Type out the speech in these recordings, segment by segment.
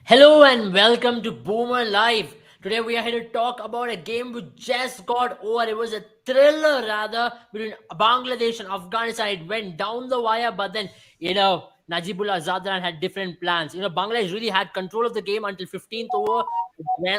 Hello and welcome to Boomer Live. Today we are here to talk about a game which just got over. It was a thriller rather between Bangladesh and Afghanistan. It went down the wire, but then Najibullah Zadran had different plans. Bangladesh really had control of the game until 15th over.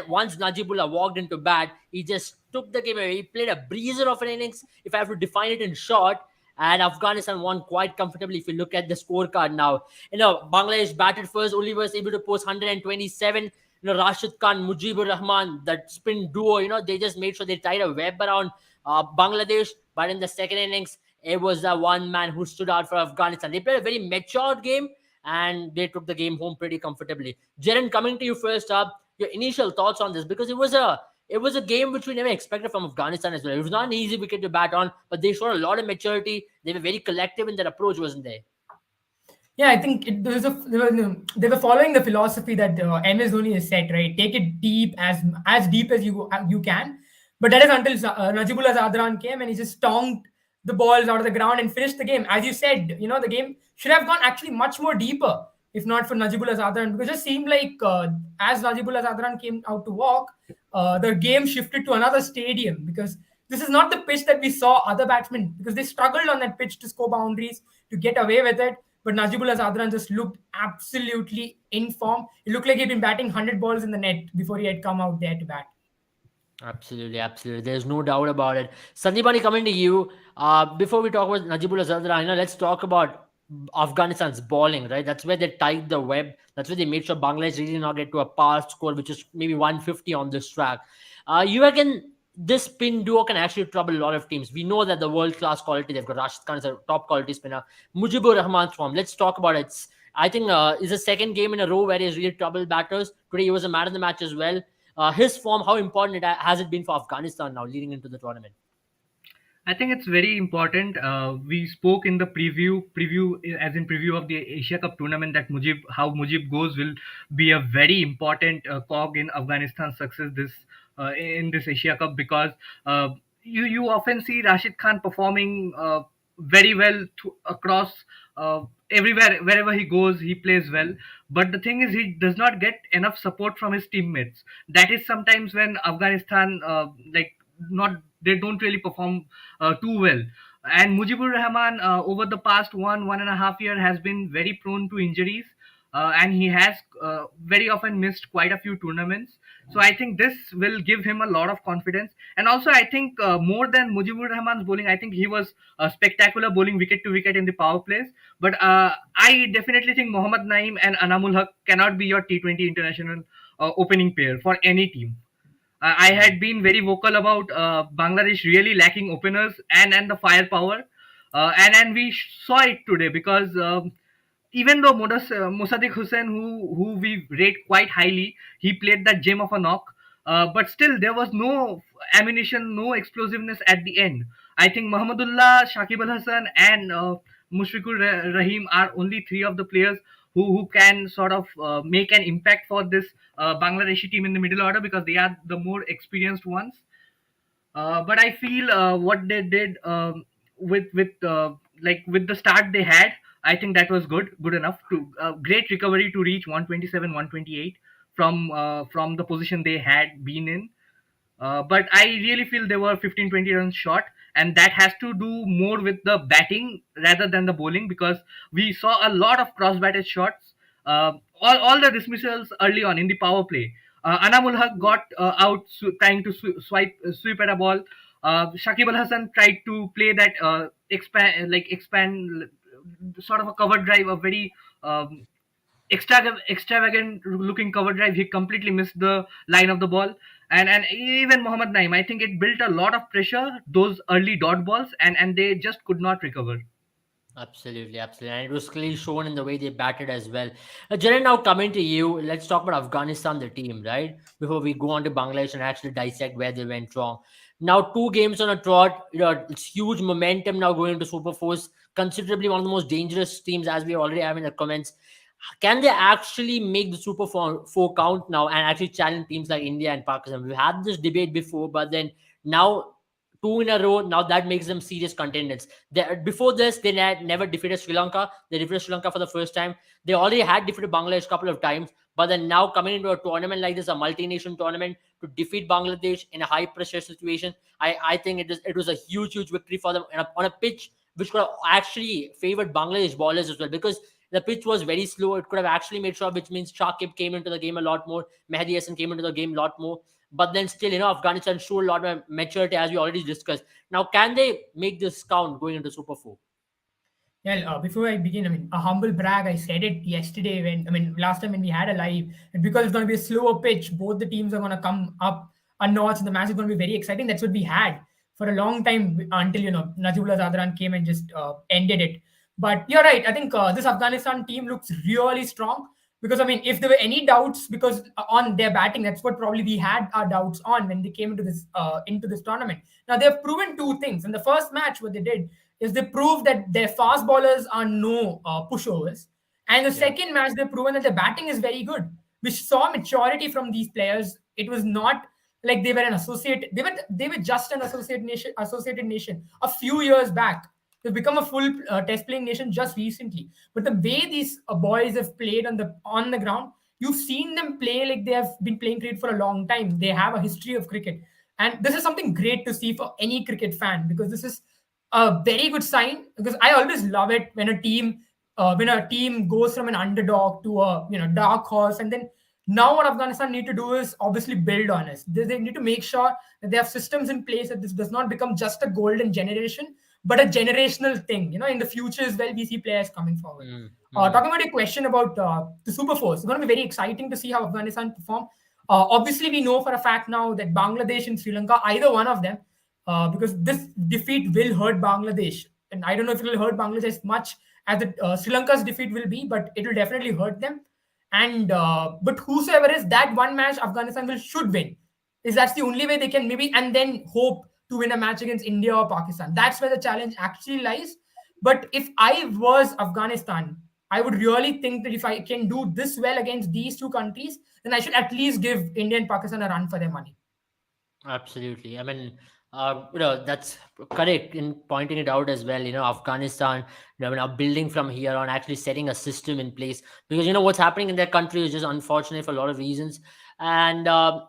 Once Najibullah walked into bat, he just took the game away. He played a breezer of an innings. If I have to define it in short, and Afghanistan won quite comfortably. If you look at the scorecard now, Bangladesh batted first. Only was able to post 127. Rashid Khan, Mujibur Rahman, that spin duo. They just made sure they tied a web around Bangladesh. But in the second innings, it was the one man who stood out for Afghanistan. They played a very matured game and they took the game home pretty comfortably. Jaren, coming to you first up, your initial thoughts on this, because it was a game which we never expected from Afghanistan as well. It was not an easy wicket to bat on, but they showed a lot of maturity. They were very collective in their approach, wasn't they? Yeah, I think they were following the philosophy that MS Dhoni has set, right? Take it deep as deep as you can. But that is until Najibullah Zadran came and he just stonked the balls out of the ground and finished the game. As you said, the game should have gone actually much more deeper if not for Najibullah Zadran, because it just seemed like as Najibullah Zadran came out to walk, the game shifted to another stadium, because this is not the pitch that we saw other batsmen, because they struggled on that pitch to score boundaries, to get away with it. But Najibullah Zadran just looked absolutely in form. It looked like he'd been batting 100 balls in the net before he had come out there to bat. Absolutely, absolutely. There's no doubt about it. Sandeepani, coming to you. Before we talk about Najibullah Zadran, let's talk about Afghanistan's bowling, right? That's where they tied the web. That's where they made sure Bangladesh really not get to a par score, which is maybe 150 on this track. You reckon this spin duo can actually trouble a lot of teams? We know that the world-class quality, they've got Rashid Khan as a top quality spinner. Mujibur Rahman's form, let's talk about it. I think it's the second game in a row where he's really troubled batters. Today he was a man of the match as well. His form, how important has it been for Afghanistan now leading into the tournament? I think it's very important. We spoke in the preview of the Asia Cup tournament that how Mujib goes will be a very important cog in Afghanistan's success in this Asia Cup, because you often see Rashid Khan performing very well across everywhere. Wherever he goes, he plays well. But the thing is, he does not get enough support from his teammates. That is sometimes when Afghanistan not they don't really perform too well. And Mujibur Rahman, over the past 1.5 year, has been very prone to injuries, and he has very often missed quite a few tournaments. So I think this will give him a lot of confidence. And also, I think more than Mujibur Rahman's bowling, I think he was spectacular bowling wicket to wicket in the power plays. But I definitely think Mohammad Naeem and Anamul Haq cannot be your T20 international opening pair for any team. I had been very vocal about Bangladesh really lacking openers and the firepower, and we saw it today, because even though Musadik Hussain, who we rate quite highly, he played that gem of a knock, but still there was no ammunition, no explosiveness at the end. I think Muhammadullah, Shakib Al Hassan, and Mushfiqur Rahim are only three of the players who can sort of make an impact for this Bangladeshi team in the middle order, because they are the more experienced ones. But I feel what they did with the start they had, I think that was good enough to great recovery to reach 127, 128 from the position they had been in. But I really feel they were 15, 20 runs short, and that has to do more with the batting rather than the bowling, because we saw a lot of cross-batted shots, all the dismissals early on in the power play. Anamul Haq got out trying to sweep at a ball. Shakib Al Hassan tried to play that expand sort of a cover drive, a very extravagant looking cover drive. He completely missed the line of the ball. And even Mohammad Naim, I think it built a lot of pressure, those early dot balls, and they just could not recover. Absolutely, absolutely. And it was clearly shown in the way they batted as well. Jaren, now coming to you, let's talk about Afghanistan, the team, right? Before we go on to Bangladesh and actually dissect where they went wrong. Now, 2 games on a trot, it's huge momentum now going into Super Force, considerably one of the most dangerous teams, as we already have in the comments. Can they actually make the Super 4 count now and actually challenge teams like India and Pakistan? We've had this debate before, but then now two in a row. Now that makes them serious contenders. Before this, they had never defeated Sri Lanka. They defeated Sri Lanka for the first time. They already had defeated Bangladesh a couple of times, But then now coming into a tournament like this, a multi-nation tournament, to defeat Bangladesh in a high pressure situation, I think it was a huge victory for them on a pitch which could have actually favored Bangladesh bowlers as well, because the pitch was very slow. It could have actually made sure, which means Shakib came into the game a lot more, Mehdi Hassan came into the game a lot more. But then still, Afghanistan showed a lot of maturity, as we already discussed. Now, can they make this count going into Super 4? Well, before I begin, I mean, a humble brag. I said it yesterday last time when we had a live, and because it's going to be a slower pitch, both the teams are going to come up a notch, and the match is going to be very exciting. That's what we had for a long time until Najibullah Zadran came and just ended it. But you're right. I think this Afghanistan team looks really strong because I mean, if there were any doubts because on their batting, that's what probably we had our doubts on when they came into this tournament. Now they've proven two things. In the first match, what they did is they proved that their fast bowlers are no pushovers. And the Yeah. second match, they've proven that the batting is very good, which saw maturity from these players. It was not like they were an associate. They were just an associated nation a few years back. They've become a full test playing nation just recently. But the way these boys have played on the ground, you've seen them play like they have been playing cricket for a long time. They have a history of cricket, and this is something great to see for any cricket fan because this is a very good sign because I always love it when a team goes from an underdog to a dark horse, and then now what Afghanistan need to do is obviously build on it. They need to make sure that they have systems in place that this does not become just a golden generation, but a generational thing. In the future as well, we see players coming forward. Talking about your question about the Super Force, it's going to be very exciting to see how Afghanistan perform. Obviously, we know for a fact now that Bangladesh and Sri Lanka, either one of them, because this defeat will hurt Bangladesh. And I don't know if it will hurt Bangladesh much as Sri Lanka's defeat will be, but it will definitely hurt them. And but whosoever is that one match, Afghanistan should win. Is that's the only way they can maybe and then hope to win a match against India or Pakistan. That's where the challenge actually lies. But if I was Afghanistan, I would really think that if I can do this well against these two countries, then I should at least give India and Pakistan a run for their money. Absolutely. I mean, that's correct in pointing it out as well. Afghanistan, now building from here on, actually setting a system in place, because what's happening in their country is just unfortunate for a lot of reasons, and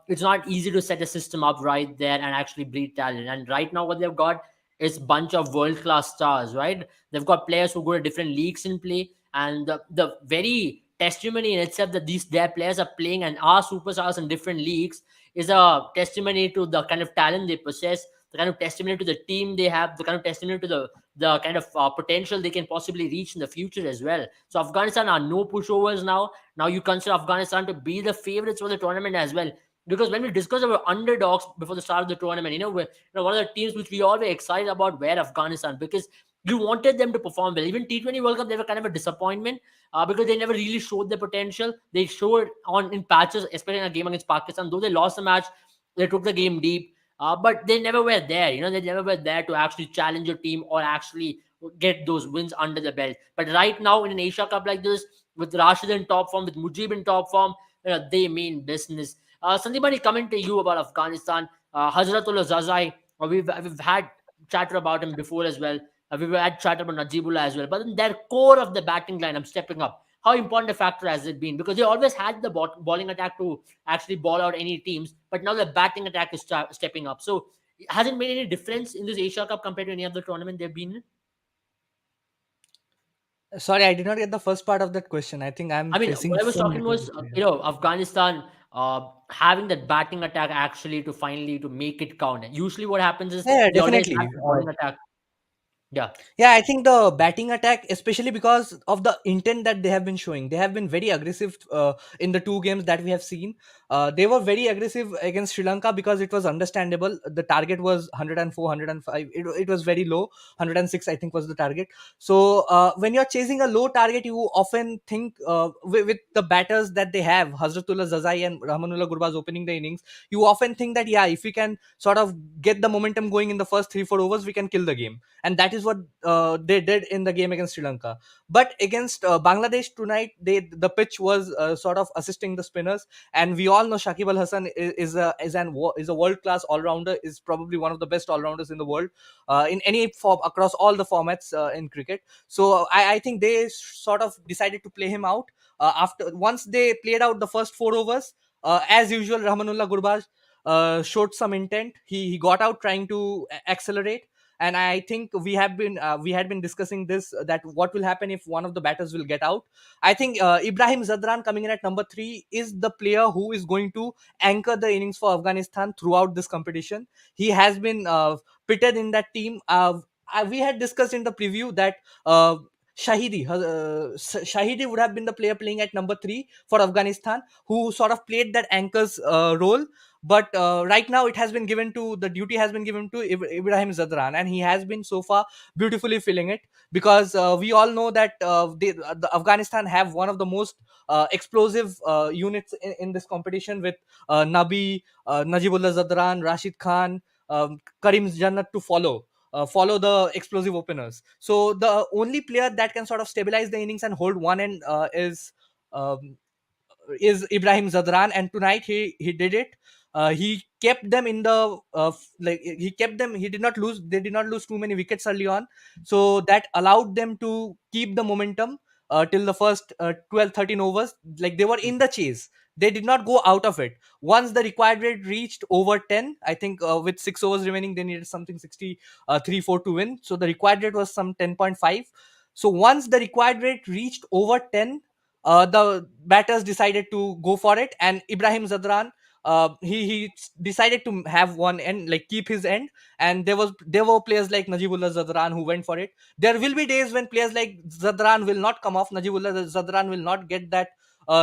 it's not easy to set a system up right there and actually breed talent. And right now, what they've got is bunch of world class stars. Right, they've got players who go to different leagues in play, and the very testimony in itself that their players are playing and are superstars in different leagues is a testimony to the kind of talent they possess, the kind of testimony to the team they have, the kind of testimony to the kind of potential they can possibly reach in the future as well. So Afghanistan are no pushovers now. Now you consider Afghanistan to be the favorites for the tournament as well. Because when we discussed about underdogs before the start of the tournament, one of the teams which we all were excited about were Afghanistan, because you wanted them to perform well. Even T20 World Cup, they were kind of a disappointment because they never really showed their potential. They showed in patches, especially in a game against Pakistan. Though they lost the match, they took the game deep, but they never were there. They never were there to actually challenge your team or actually get those wins under the belt. But right now, in an Asia Cup like this, with Rashid in top form, with Mujib in top form, they mean business. Sandeep, coming to you about Afghanistan, Hazratullah Zazai, we've had chatter about him before as well. We were at chat about Najibullah as well. But then their core of the batting line, I'm stepping up. How important a factor has it been? Because they always had the bowling attack to actually ball out any teams. But now the batting attack is stepping up. So has it made any difference in this Asia Cup compared to any other tournament they've been in? Sorry, I did not get the first part of that question. I think I'm I mean, facing what I was some talking was, network issue. Afghanistan having that batting attack actually to make it count. Usually what happens is Yeah, they always definitely. have the bowling attack. Yeah. Yeah, I think the batting attack, especially because of the intent that they have been showing, they have been very aggressive in the two games that we have seen. They were very aggressive against Sri Lanka because it was understandable. The target was 104, 105. It was very low. 106, I think, was the target. So when you're chasing a low target, you often think with the batters that they have, Hazratullah Zazai and Rahmanullah Gurbaz opening the innings, you often think that, yeah, if we can sort of get the momentum going in the first 3-4 overs, we can kill the game. And that is is what they did in the game against Sri Lanka. But against Bangladesh tonight, the pitch was sort of assisting the spinners, and we all know Shakib Al Hasan is a world class all rounder, is probably one of the best all rounders in the world in any form across all the formats in cricket. So I think they sort of decided to play him out after once they played out the first 4 overs. As usual, Rahmanullah Gurbaz showed some intent. He got out trying to accelerate, and I think we had been discussing this that what will happen if one of the batters will get out. I think Ibrahim Zadran coming in at number 3 is the player who is going to anchor the innings for Afghanistan throughout this competition. He has been pitted in that team. We had discussed in the preview that Shahidi would have been the player playing at number 3 for Afghanistan, who sort of played that anchor's role. But right now, the duty has been given to Ibrahim Zadran, and he has been so far beautifully filling it, because we all know that the Afghanistan have one of the most explosive units in this competition, with Nabi, Najibullah Zadran, Rashid Khan, Karim Jannat to follow the explosive openers. So the only player that can sort of stabilize the innings and hold one end um, is Ibrahim Zadran, and tonight he did it. He kept them in the he kept them. He did not lose. They did not lose too many wickets early on, so that allowed them to keep the momentum till the first 12, 13 overs. Like, they were in the chase. They did not go out of it. Once the required rate reached over 10, I think with 6 overs remaining, they needed something 63-4 to win. So the required rate was some 10.5. So once the required rate reached over 10, the batters decided to go for it, and Ibrahim Zadran, he decided to have one end, like keep his end, and there were players like Najibullah Zadran who went for it. There will be days when players like Zadran will not come off. Najibullah Zadran will not get that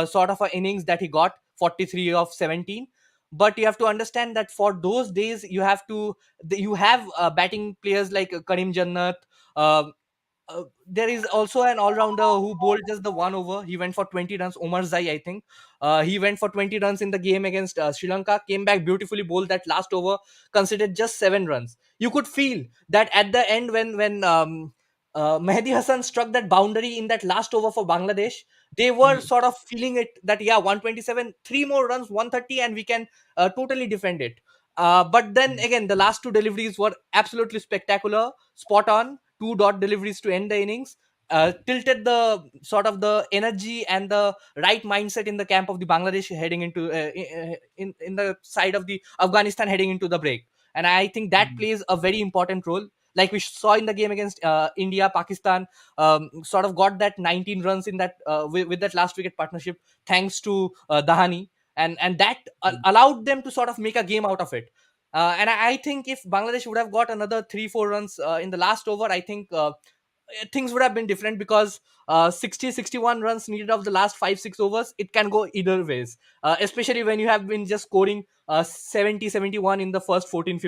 sort of a innings that he got, 43 of 17. But you have to understand that for those days you have batting players like Karim Jannat. Uh, there is also an all-rounder who bowled just the 1 over. He went for 20 runs. Omar Zai, I think. He went for 20 runs in the game against Sri Lanka. Came back beautifully, bowled that last over, considered just 7 runs. You could feel that at the end when Mehdi Hassan struck that boundary in that last over for Bangladesh. They were sort of feeling it that, yeah, 127, 3 more runs, 130, and we can totally defend it. But then again, the last two deliveries were absolutely spectacular, spot on. Two dot deliveries to end the innings. Tilted the sort of the energy and the right mindset in the camp of the Bangladesh heading into in the side of the Afghanistan heading into the break. And I think that plays a very important role. Like we saw in the game against India, Pakistan sort of got that 19 runs in that with that last wicket partnership, thanks to Dahani, and that allowed them to sort of make a game out of it. And I think if Bangladesh would have got another 3-4 runs in the last over, I think things would have been different, because 60-61 runs needed of the last 5-6 overs, it can go either ways, especially when you have been just scoring 70-71 in the first 14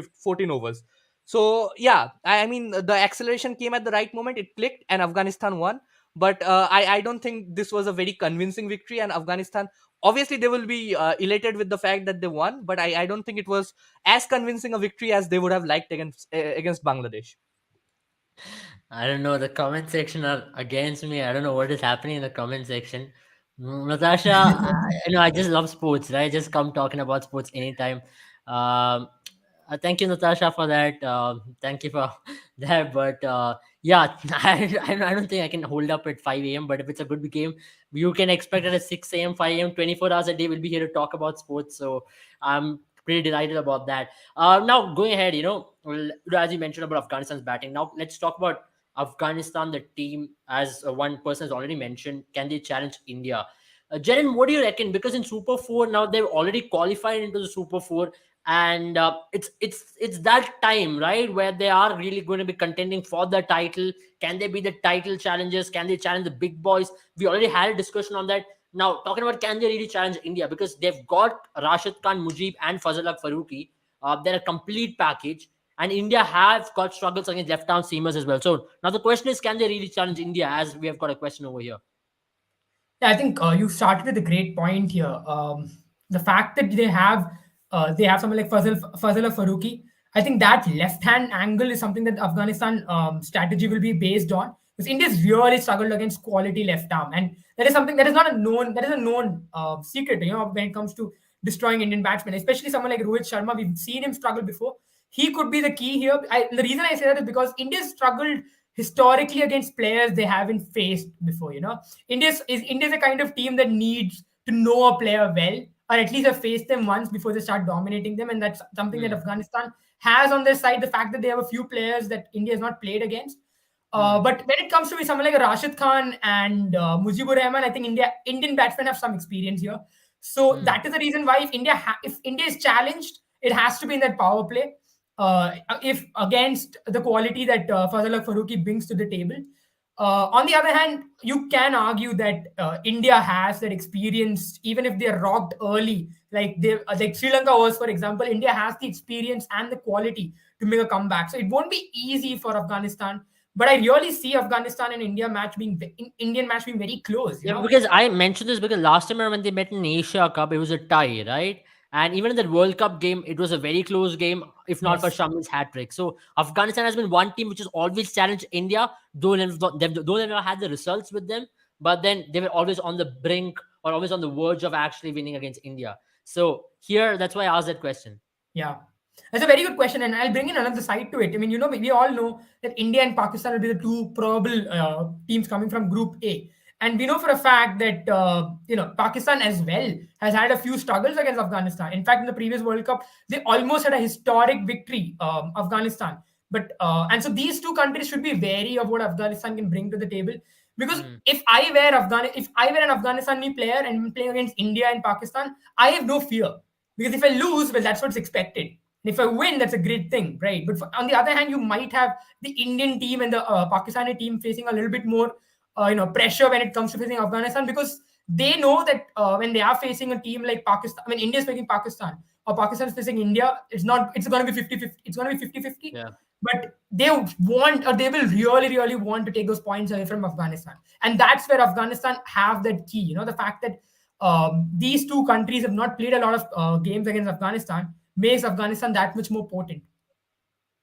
overs. So yeah, I mean, the acceleration came at the right moment, it clicked, and Afghanistan won. But I don't think this was a very convincing victory, and Afghanistan, obviously they will be elated with the fact that they won, but I don't think it was as convincing a victory as they would have liked against Bangladesh. I don't know. The comment section are against me. I don't know what is happening in the comment section. Natasha, I just love sports, right? Just come talking about sports anytime. Um, thank you, Natasha, for that. Thank you for that. But yeah, I don't think I can hold up at 5 a.m. But if it's a good game, you can expect it at 6 a.m., 5 a.m., 24 hours a day. We'll be here to talk about sports. So I'm pretty delighted about that. Now, going ahead, as you mentioned about Afghanistan's batting, now let's talk about Afghanistan, the team, as one person has already mentioned, can they challenge India? Jaren, what do you reckon? Because in Super 4 now they've already qualified into the Super 4, and it's that time, right, where they are really going to be contending for the title. Can they be the title challengers? Can they challenge the big boys? We already had a discussion on that. Now, talking about can they really challenge India, because they've got Rashid Khan, Mujib, and Fazlullah Farooqi. They're a complete package. And India have got struggles against left-arm seamers as well. So now the question is, can they really challenge India? As we have got a question over here. Yeah, I think you started with a great point here. The fact that they have someone like Fazl Farooqi, I think that left hand angle is something that Afghanistan strategy will be based on, because India's really struggled against quality left arm, and that is something that is not a known, that is a known secret, when it comes to destroying Indian batsmen, especially someone like Rohit Sharma. We've seen him struggle before. He could be the key here. The reason I say that is because India struggled historically against players they haven't faced before. India's a kind of team that needs to know a player well, or at least have faced them once before they start dominating them, and that's something that Hmm. Afghanistan has on their side. The fact that they have a few players that India has not played against. Hmm. But when it comes to someone like Rashid Khan and Mujibur Rahman, I think Indian batsmen have some experience here. So Hmm. that is the reason why if India is challenged, it has to be in that power play. If against the quality that Fazal Farooqi brings to the table. On the other hand, you can argue that India has that experience, even if they're rocked early, like Sri Lanka was, for example. India has the experience and the quality to make a comeback. So it won't be easy for Afghanistan, but I really see Afghanistan and Indian match being very close. Yeah, because I mentioned this because last time when they met in Asia Cup, it was a tie, right? And even in that World Cup game, it was a very close game, if not for Yes. Shami's hat trick. So Afghanistan has been one team which has always challenged India, though they never had the results with them, but then they were always on the brink or always on the verge of actually winning against India. So here, that's why I asked that question. Yeah, that's a very good question, and I'll bring in another side to it. I mean, we all know that India and Pakistan will be the two probable teams coming from Group A, and we know for a fact that Pakistan as well has had a few struggles against Afghanistan. In fact, in the previous World Cup, they almost had a historic victory, Afghanistan. But and so these two countries should be wary of what Afghanistan can bring to the table. Because Hmm. if I were an Afghanistani player and I'm playing against India and Pakistan, I have no fear, because if I lose, well, that's what's expected. And if I win, that's a great thing, right? But on the other hand, you might have the Indian team and the Pakistani team facing a little bit more, pressure when it comes to facing Afghanistan, because they know that when they are facing a team like Pakistan, I mean, India is facing Pakistan or Pakistan is facing India, it's going to be 50-50. It's going to be 50-50. Yeah. But they want, or they will really, really want to take those points away from Afghanistan. And that's where Afghanistan have that key. The fact that these two countries have not played a lot of games against Afghanistan makes Afghanistan that much more potent.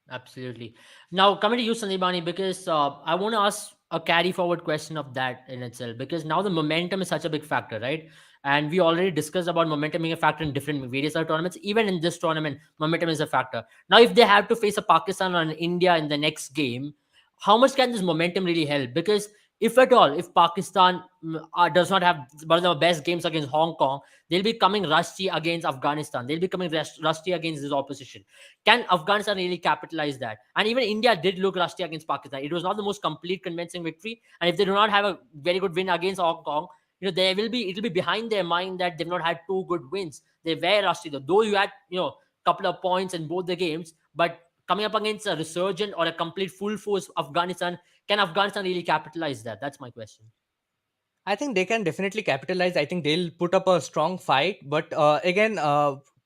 Absolutely. Now, coming to you, Sandeepani, because I want to ask a carry forward question of that in itself, because now the momentum is such a big factor, right? And we already discussed about momentum being a factor in different various other tournaments. Even in this tournament, momentum is a factor. Now, if they have to face a Pakistan or an India in the next game, how much can this momentum really help? Because if at all, if Pakistan does not have one of the best games against Hong Kong, they'll be coming rusty against Afghanistan. They'll be coming rusty against this opposition. Can Afghanistan really capitalize that? And even India did look rusty against Pakistan. It was not the most complete, convincing victory. And if they do not have a very good win against Hong Kong, it'll be behind their mind that they've not had two good wins. They were rusty though you had couple of points in both the games, but coming up against a resurgent or a complete full force Afghanistan, can Afghanistan really capitalize that? That's my question. I think they can definitely capitalize. I think they'll put up a strong fight. But again,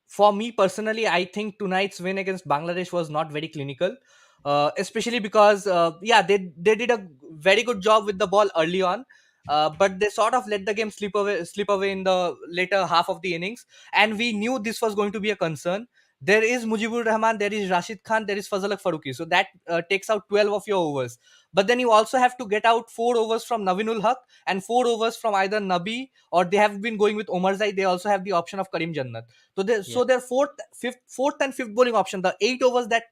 for me personally, I think tonight's win against Bangladesh was not very clinical, especially because yeah, they did a very good job with the ball early on. But they sort of let the game slip away in the later half of the innings, and we knew this was going to be a concern. There is Mujibur Rahman, there is Rashid Khan, there is Fazal Farooqi, so that takes out 12 of your overs. But then you also have to get out 4 overs from Navinul Haq and 4 overs from either Nabi, or they have been going with Omar Zai. They also have the option of Karim Jannat. Yeah. So their fourth and fifth bowling option, the 8 overs that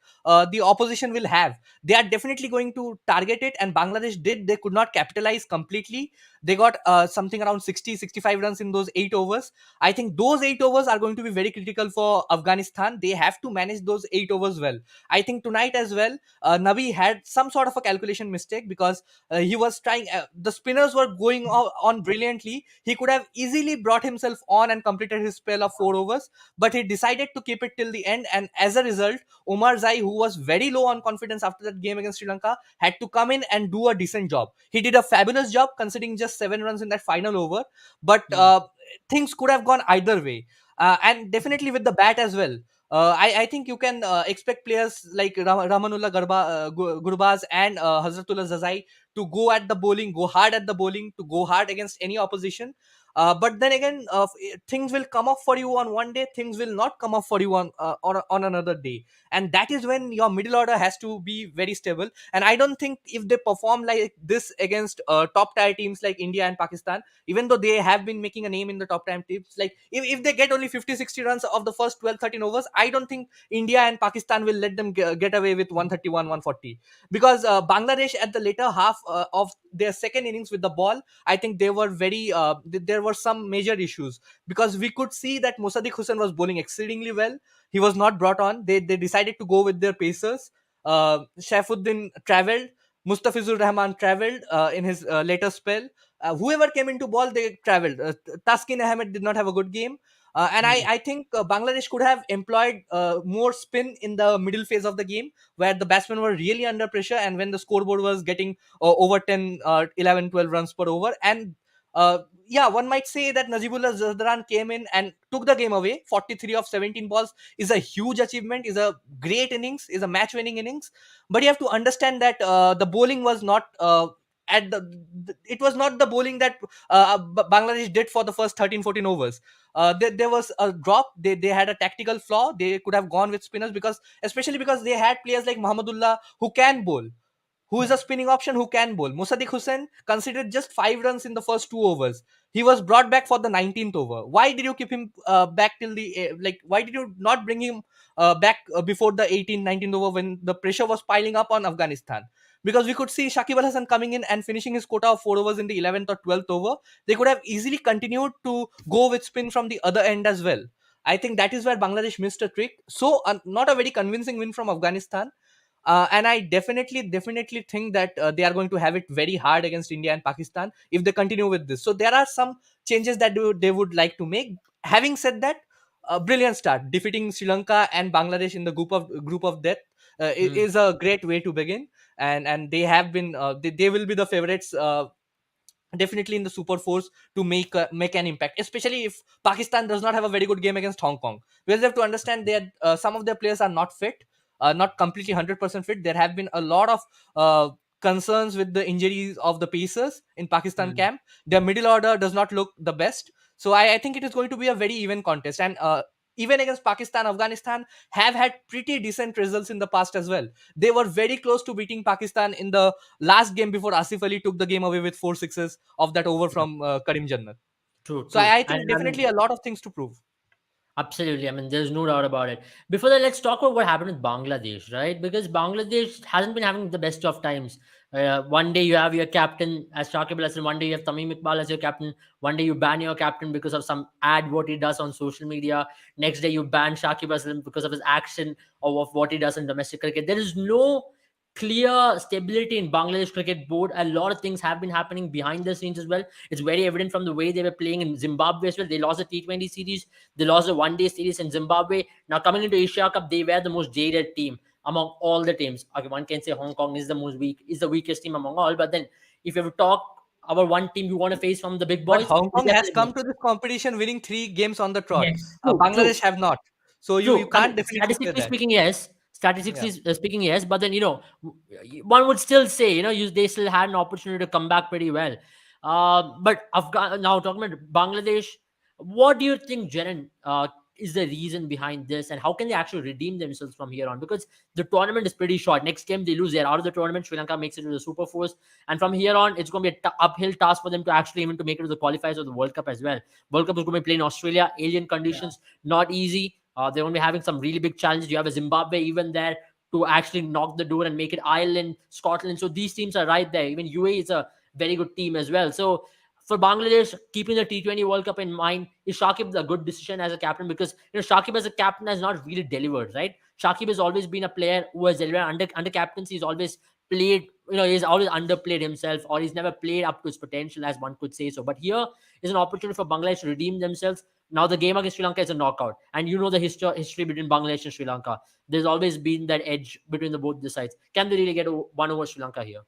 the opposition will have, they are definitely going to target it. And Bangladesh did. They could not capitalize completely. They got something around 60-65 runs in those 8 overs. I think those 8 overs are going to be very critical for Afghanistan. They have to manage those 8 overs well. I think tonight as well, Nabi had some sort of a calculation mistake, because he was trying. The spinners were going on brilliantly. He could have easily brought himself on and completed his spell of 4 overs, but he decided to keep it till the end. And as a result, Omar Zai, who was very low on confidence after that game against Sri Lanka, had to come in and do a decent job. He did a fabulous job considering just 7 runs in that final over. But Hmm. things could have gone either way. And definitely with the bat as well. I think you can expect players like Ramanullah Gurbaz and Hazratullah Zazai to go at the bowling, go hard at the bowling, to go hard against any opposition. But then again, things will come up for you on one day, things will not come up for you on another day, and that is when your middle order has to be very stable. And I don't think if they perform like this against top tier teams like India and Pakistan, even though they have been making a name in the top tier teams, like if they get only 50-60 runs of the first 12-13 overs, I don't think India and Pakistan will let them get away with 131 140, because Bangladesh at the later half of their second innings with the ball, I think they were very there were some major issues, because we could see that Musaddiq Hussain was bowling exceedingly well. He was not brought on. They decided to go with their pacers. Shaifuddin travelled. Mustafizur Rahman travelled in his later spell. Whoever came into ball, they travelled. Taskin Ahmed did not have a good game. And I think Bangladesh could have employed more spin in the middle phase of the game, where the batsmen were really under pressure, and when the scoreboard was getting over 10, 11, 12 runs per over. And yeah, one might say that Najibullah Zadran came in and took the game away. 43 of 17 balls is a huge achievement, is a great innings, is a match winning innings. But you have to understand that the bowling was not it was not the bowling that Bangladesh did for the first 13-14 overs. There was a drop. They had a tactical flaw. They could have gone with spinners, because especially because they had players like Muhammadullah who can bowl, who is a spinning option, who can bowl. Musaddiq Hussain considered just 5 runs in the first 2 overs. He was brought back for the 19th over. Why did you keep him back till the why did you not bring him back before the 18th, 19th over, when the pressure was piling up on Afghanistan? Because we could see Shakib Al Hasan coming in and finishing his quota of 4 overs in the 11th or 12th over. They could have easily continued to go with spin from the other end as well. I think that is where Bangladesh missed a trick. So, not a very convincing win from Afghanistan. And I definitely think that they are going to have it very hard against India and Pakistan if they continue with this. So there are some changes that they would like to make. Having said that, a brilliant start, defeating Sri Lanka and Bangladesh in the group of death is a great way to begin. And they have been they will be the favorites. Definitely in the super fours to make an impact, especially if Pakistan does not have a very good game against Hong Kong, because they have to understand that some of their players are not fit, not completely 100% fit. There have been a lot of concerns with the injuries of the pacers in Pakistan camp. Their middle order does not look the best. So I think it is going to be a very even contest. And even against Pakistan, Afghanistan have had pretty decent results in the past as well. They were very close to beating Pakistan in the last game before Asif Ali took the game away with 4 sixes of that over from Karim Jannat. True, So true. I think And I mean, definitely a lot of things to prove. absolutely. I mean, there's no doubt about it. Before that, let's talk about what happened with Bangladesh, right? Because Bangladesh hasn't been having the best of times. One day you have your captain as Shakib Al Hasan, one day you have Tamim Iqbal as your captain, one day you ban your captain because of some ad what he does on social media. Next day you ban Shakib Al Hasan because of his action or of what he does in domestic cricket. There is no clear stability in Bangladesh cricket board. A lot of things have been happening behind the scenes as well. It's very evident from the way they were playing in Zimbabwe as well. They lost the T20 series, they lost the one day series in Zimbabwe. Now coming into Asia Cup, they were the most jaded team among all the teams. Okay, one can say Hong Kong is the weakest team among all. But then if you ever talk about one team you want to face from the big But boys, Hong it's Kong has come definitely to this competition winning 3 games on the trot. Yes. true. Bangladesh have not. So you True. I can't mean, definitely say statistically that. speaking, yes. Yeah. Statistically speaking, yes. But then one would still say they still had an opportunity to come back pretty well. But now talking about Bangladesh, what do you think, Jaren, is the reason behind this, and how can they actually redeem themselves from here on? Because the tournament is pretty short. Next game they lose, they're out of the tournament. Sri Lanka makes it to the Super Fours, and from here on, it's going to be a uphill task for them to actually even to make it to the qualifiers of the World Cup as well. World Cup is going to be played in Australia, alien conditions, not easy. They're going to be having some really big challenges. You have a Zimbabwe even there to actually knock the door and make it. Ireland, Scotland. So these teams are right there. Even UAE is a very good team as well. So for Bangladesh, keeping the T20 World Cup in mind, is Shakib a good decision as a captain? Because Shakib as a captain has not really delivered, right? Shakib has always been a player who has delivered under captaincy. He's always played, he's always underplayed himself, or he's never played up to his potential, as one could say so. But here is an opportunity for Bangladesh to redeem themselves. Now the game against Sri Lanka is a knockout, and the history between Bangladesh and Sri Lanka. There's always been that edge between both the sides. Can they really get one over Sri Lanka here?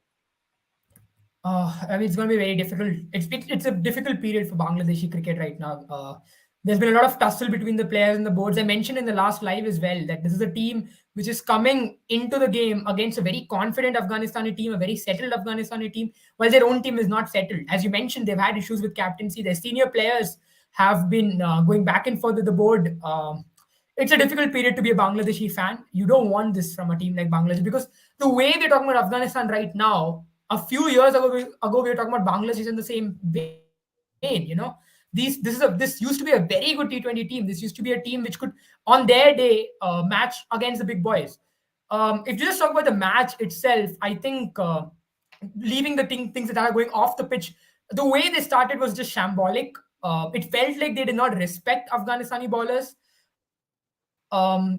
I mean, it's going to be very difficult. It's a difficult period for Bangladeshi cricket right now. There's been a lot of tussle between the players and the boards. I mentioned in the last live as well that this is a team which is coming into the game against a very confident Afghanistani team, a very settled Afghanistani team, while their own team is not settled. As you mentioned, they've had issues with captaincy. Their senior players have been going back and forth with the board. It's a difficult period to be a Bangladeshi fan. You don't want this from a team like Bangladesh because the way we're talking about Afghanistan right now, a few years ago we were talking about Bangladesh in the same vein. This used to be a very good T20 team. This used to be a team which could, on their day, match against the big boys. If you just talk about the match itself, I think leaving the things that are going off the pitch, the way they started was just shambolic. It felt like they did not respect Afghanistani bowlers.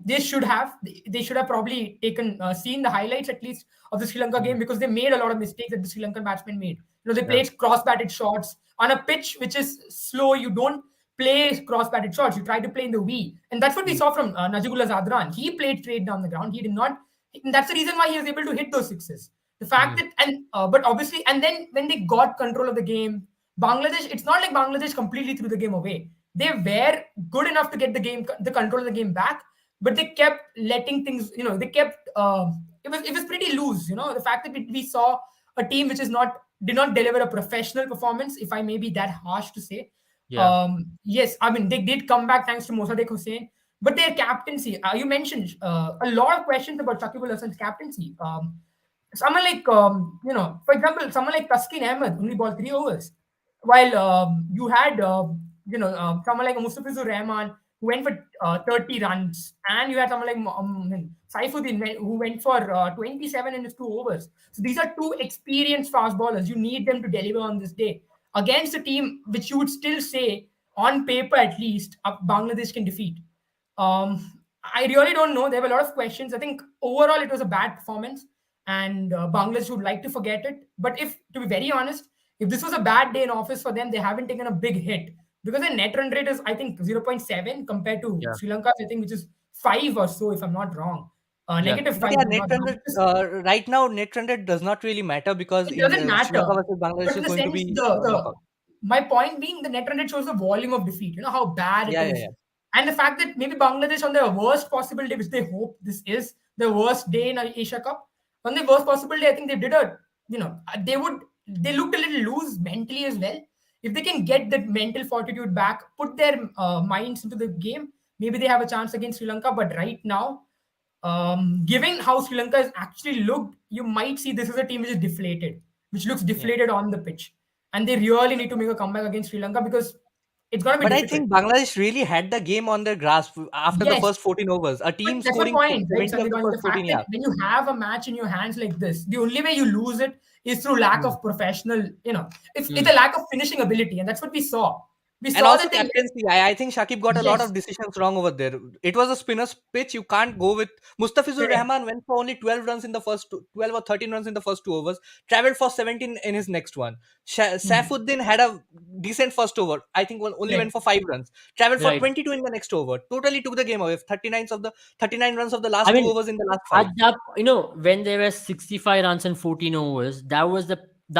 They should have probably taken seen the highlights at least of the Sri Lanka game because they made a lot of mistakes that the Sri Lankan batsmen made. They Yeah. played cross-batted shots on a pitch which is slow. You don't play cross-batted shots. You try to play in the V, and that's what we saw from Najibullah Zadran. He played straight down the ground. He did not. And that's the reason why he was able to hit those sixes. The fact that but obviously, and then when they got control of the game, Bangladesh. It's not like Bangladesh completely threw the game away. They were good enough to get the control of the game back, but they kept letting things. They kept. It was pretty loose. The fact that we saw a team which did not deliver a professional performance, if I may be that harsh to say. Yeah. Yes, I mean they did come back thanks to Mossadegh Hossain, but their captaincy. You mentioned a lot of questions about Shakib Al Hasan's captaincy. Someone like for example, someone like Taskin Ahmed only bowled 3 overs, while you had someone like Mustafizur Rahman who went for 30 runs, and you had someone like Saifuddin who went for 27 in his 2 overs. So these are two experienced fast bowlers. You need them to deliver on this day against a team which you would still say, on paper at least, Bangladesh can defeat. I really don't know. There were a lot of questions. I think overall it was a bad performance, and Bangladesh would like to forget it. But to be very honest, if this was a bad day in office for them, they haven't taken a big hit because their net run rate is, I think, 0.7 compared to Yeah. Sri Lanka's, I think, which is 5 or so, if I'm not wrong. Yeah. Negative But 5. yeah, If I'm net not run wrong. rate, right now, net run rate does not really matter because It in doesn't Sri matter. Lanka versus But Bangladesh in is the going to sense, be the knockout. my point being, the net run rate shows the volume of defeat. How bad it Yeah, yeah, is. yeah. And the fact that maybe Bangladesh on their worst possible day, which they hope this is the worst day in Asia Cup, on the worst possible day, I think they did they looked a little loose mentally as well. If they can get that mental fortitude back, put their minds into the game, maybe they have a chance against Sri Lanka. But right now, given how Sri Lanka has actually looked, you might see this is a team which is deflated, which looks Yeah. deflated on the pitch. And they really need to make a comeback against Sri Lanka because it's going to be But I difficult. think Bangladesh really had the game on their grasp after the Yes, first 14 overs. A but team that's the scoring point, right, 70 of the Sandeep? The first fact 14, that yeah. when you have a match in your hands like this, the only way you lose it is through lack of professional, it's a lack of finishing ability, and that's what we saw. We And saw also that they captaincy. I think Shakib got a lot yes, of decisions wrong over there. It was a spinner's pitch. You can't go with Mustafizur correct. Rahman went for only 12 runs in the 12 or 13 runs in the first 2 overs, traveled for 17 in his next one. Hmm, Saifuddin had a decent first over. I think only went correct. for 5 runs. Traveled for Right. 22 in the next over. Totally took the game away. 39 runs of the I last two mean, overs in the last at five. that, when there were 65 runs and 14 overs, that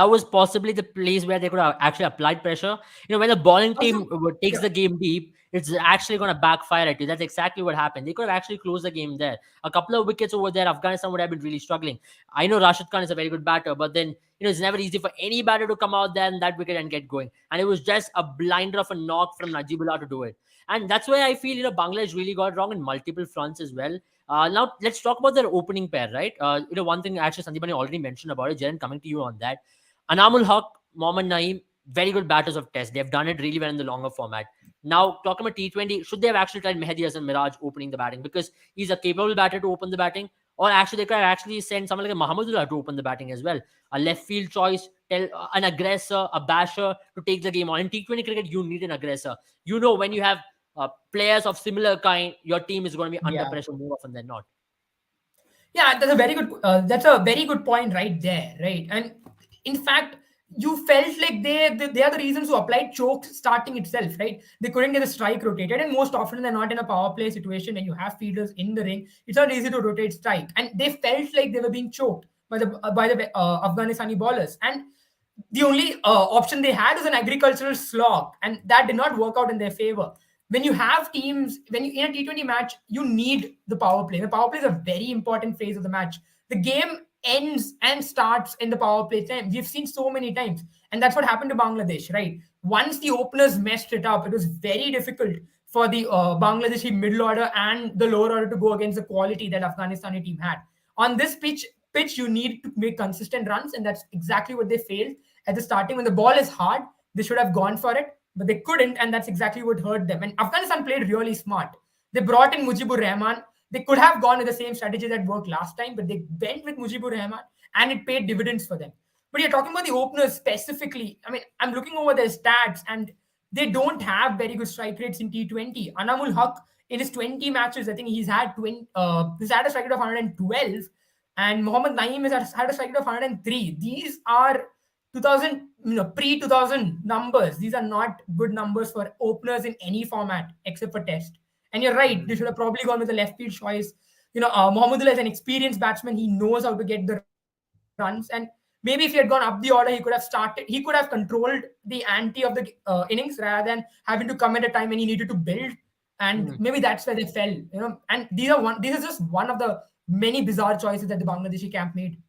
was possibly the place where they could have actually applied pressure. When the bowling Also, team takes yeah, the game deep, it's actually going to backfire at you. That's exactly what happened. They could have actually closed the game there. A couple of wickets over there, Afghanistan would have been really struggling. I know Rashid Khan is a very good batter, but then it's never easy for any batter to come out there and that wicket and get going. And it was just a blinder of a knock from Najibullah to do it. And that's why I feel Bangladesh really got wrong in multiple fronts as well. Now let's talk about their opening pair, right? One thing actually Sandeepani already mentioned about it. Jaren, coming to you on that. Anamul Haq, Mohammad Naeem, very good batters of Test. They've done it really well in the longer format. Now, talking about T20, should they have actually tried Mehdi Hasan Miraj opening the batting because he's a capable batter to open the batting? Or actually, they could have actually sent someone like a Mahamadullah to open the batting as well. A left field choice, an aggressor, a basher to take the game on. In T20 cricket, you need an aggressor. When you have players of similar kind, your team is going to be under yeah. pressure more often than not. Yeah, that's a very good point right there, right? And in fact, you felt like they are the reasons who applied choke starting itself, right? They couldn't get the strike rotated, and most often they're not in a power play situation when you have fielders in the ring. It's not easy to rotate strike, and they felt like they were being choked by the Afghanistani bowlers, and the only option they had was an agricultural slog, and that did not work out in their favor. when you have teams, when you in a T20 match, you need the power play. The power play is a very important phase of the match. The game ends and starts in the power play time. We've seen so many times, and that's what happened to Bangladesh, right? Once the openers messed it up, it was very difficult for the Bangladeshi middle order and the lower order to go against the quality that Afghanistani team had. On this pitch you need to make consistent runs, and that's exactly what they failed at the starting. When the ball is hard, they should have gone for it, but they couldn't, and that's exactly what hurt them. And Afghanistan played really smart. They brought in Mujibur Rahman. They could have gone with the same strategy that worked last time, but they went with Mujibur Rahman, and it paid dividends for them. But you're talking about the openers specifically. I mean, I'm looking over their stats, and they don't have very good strike rates in T20. Anamul Haq, in his 20 matches, I think he's had a strike rate of 112, and Mohammad Naeem has had a strike rate of 103. These are 2000, pre 2000 numbers. These are not good numbers for openers in any format except for Test. And you're right, they should have probably gone with the left field choice. Mohammedullah is an experienced batsman. He knows how to get the runs, and maybe if he had gone up the order, he could have controlled the ante of the innings rather than having to come at a time when he needed to build. And Hmm. maybe that's where they fell. And these are just one of the many bizarre choices that the Bangladeshi camp made.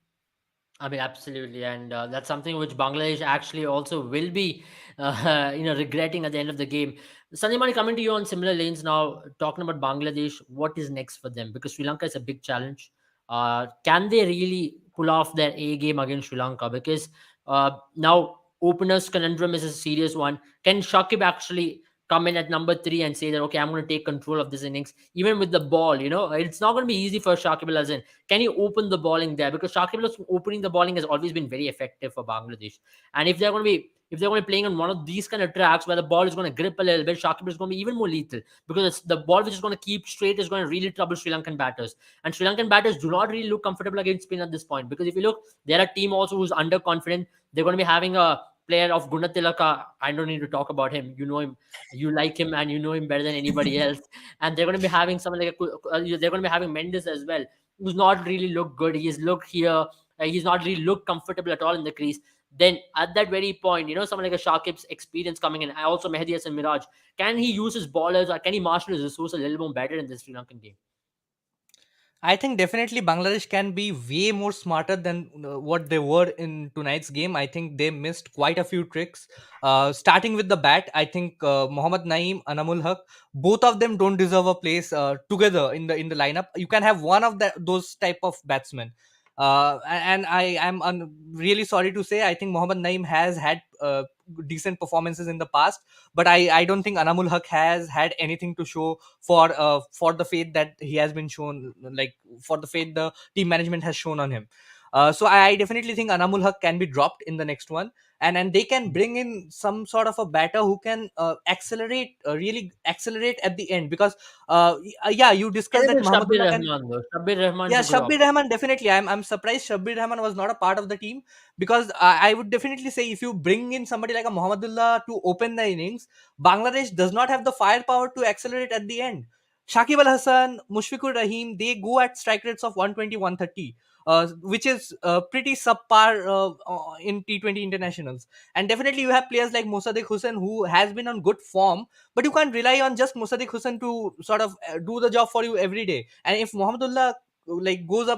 I mean, absolutely, and that's something which Bangladesh actually also will be, regretting at the end of the game. Sanjay, coming to you on similar lanes now, talking about Bangladesh, what is next for them? Because Sri Lanka is a big challenge. Can they really pull off their A game against Sri Lanka? Because now openers conundrum is a serious one. Can Shakib actually come in at number three and say that, okay, I'm going to take control of this innings, even with the ball? It's not going to be easy for Shakib Al Hasan. Can you open the bowling there? Because Shakib Al opening the bowling has always been very effective for Bangladesh. And if they're going to be playing on one of these kind of tracks where the ball is going to grip a little bit, Shakib is going to be even more lethal, because it's the ball which is going to keep straight is going to really trouble Sri Lankan batters. And Sri Lankan batters do not really look comfortable against spin at this point, because if you look, they're a team also who's underconfident. They're going to be having a player of Gunatilaka. I don't need to talk about him. You know him, you like him, and you know him better than anybody else. And they're going to be having someone like they're going to be having Mendes as well, who's not really looked good. He's looked here. He's not really looked comfortable at all in the crease. Then at that very point, someone like a Shakib's experience coming in, and also Mehdi Hassan Miraj, can he use his ballers, or can he marshal his resource a little more better in this Sri Lankan game? I think definitely Bangladesh can be way more smarter than what they were in tonight's game. I think they missed quite a few tricks. Starting with the bat, I think Mohammad Naeem, Anamul Haq, both of them don't deserve a place together in the lineup. You can have one of those type of batsmen. And I am really sorry to say, I think Mohammad Naeem has had decent performances in the past, but I don't think Anamul Haq has had anything to show for the faith that he has been shown, like for the faith the team management has shown on him. So I definitely think Anamul Haq can be dropped in the next one, and they can bring in some sort of a batter who can really accelerate at the end, because yeah, you Can discussed it that be Shabbir Muhammadullah can. Rahman though? Shabbir Rahman Yeah, to grow up. Shabbir Rahman definitely. I'm surprised Shabbir Rahman was not a part of the team, because I would definitely say if you bring in somebody like a Muhammadullah to open the innings, Bangladesh does not have the firepower to accelerate at the end. Shakib Al Hasan, Mushfiqur Rahim, they go at strike rates of 120, 130, which is pretty subpar in T20 internationals. And definitely you have players like Mosaddeq Hussain, who has been on good form, but you can't rely on just Mosaddeq Hussain to sort of do the job for you every day. And if Muhammadullah like goes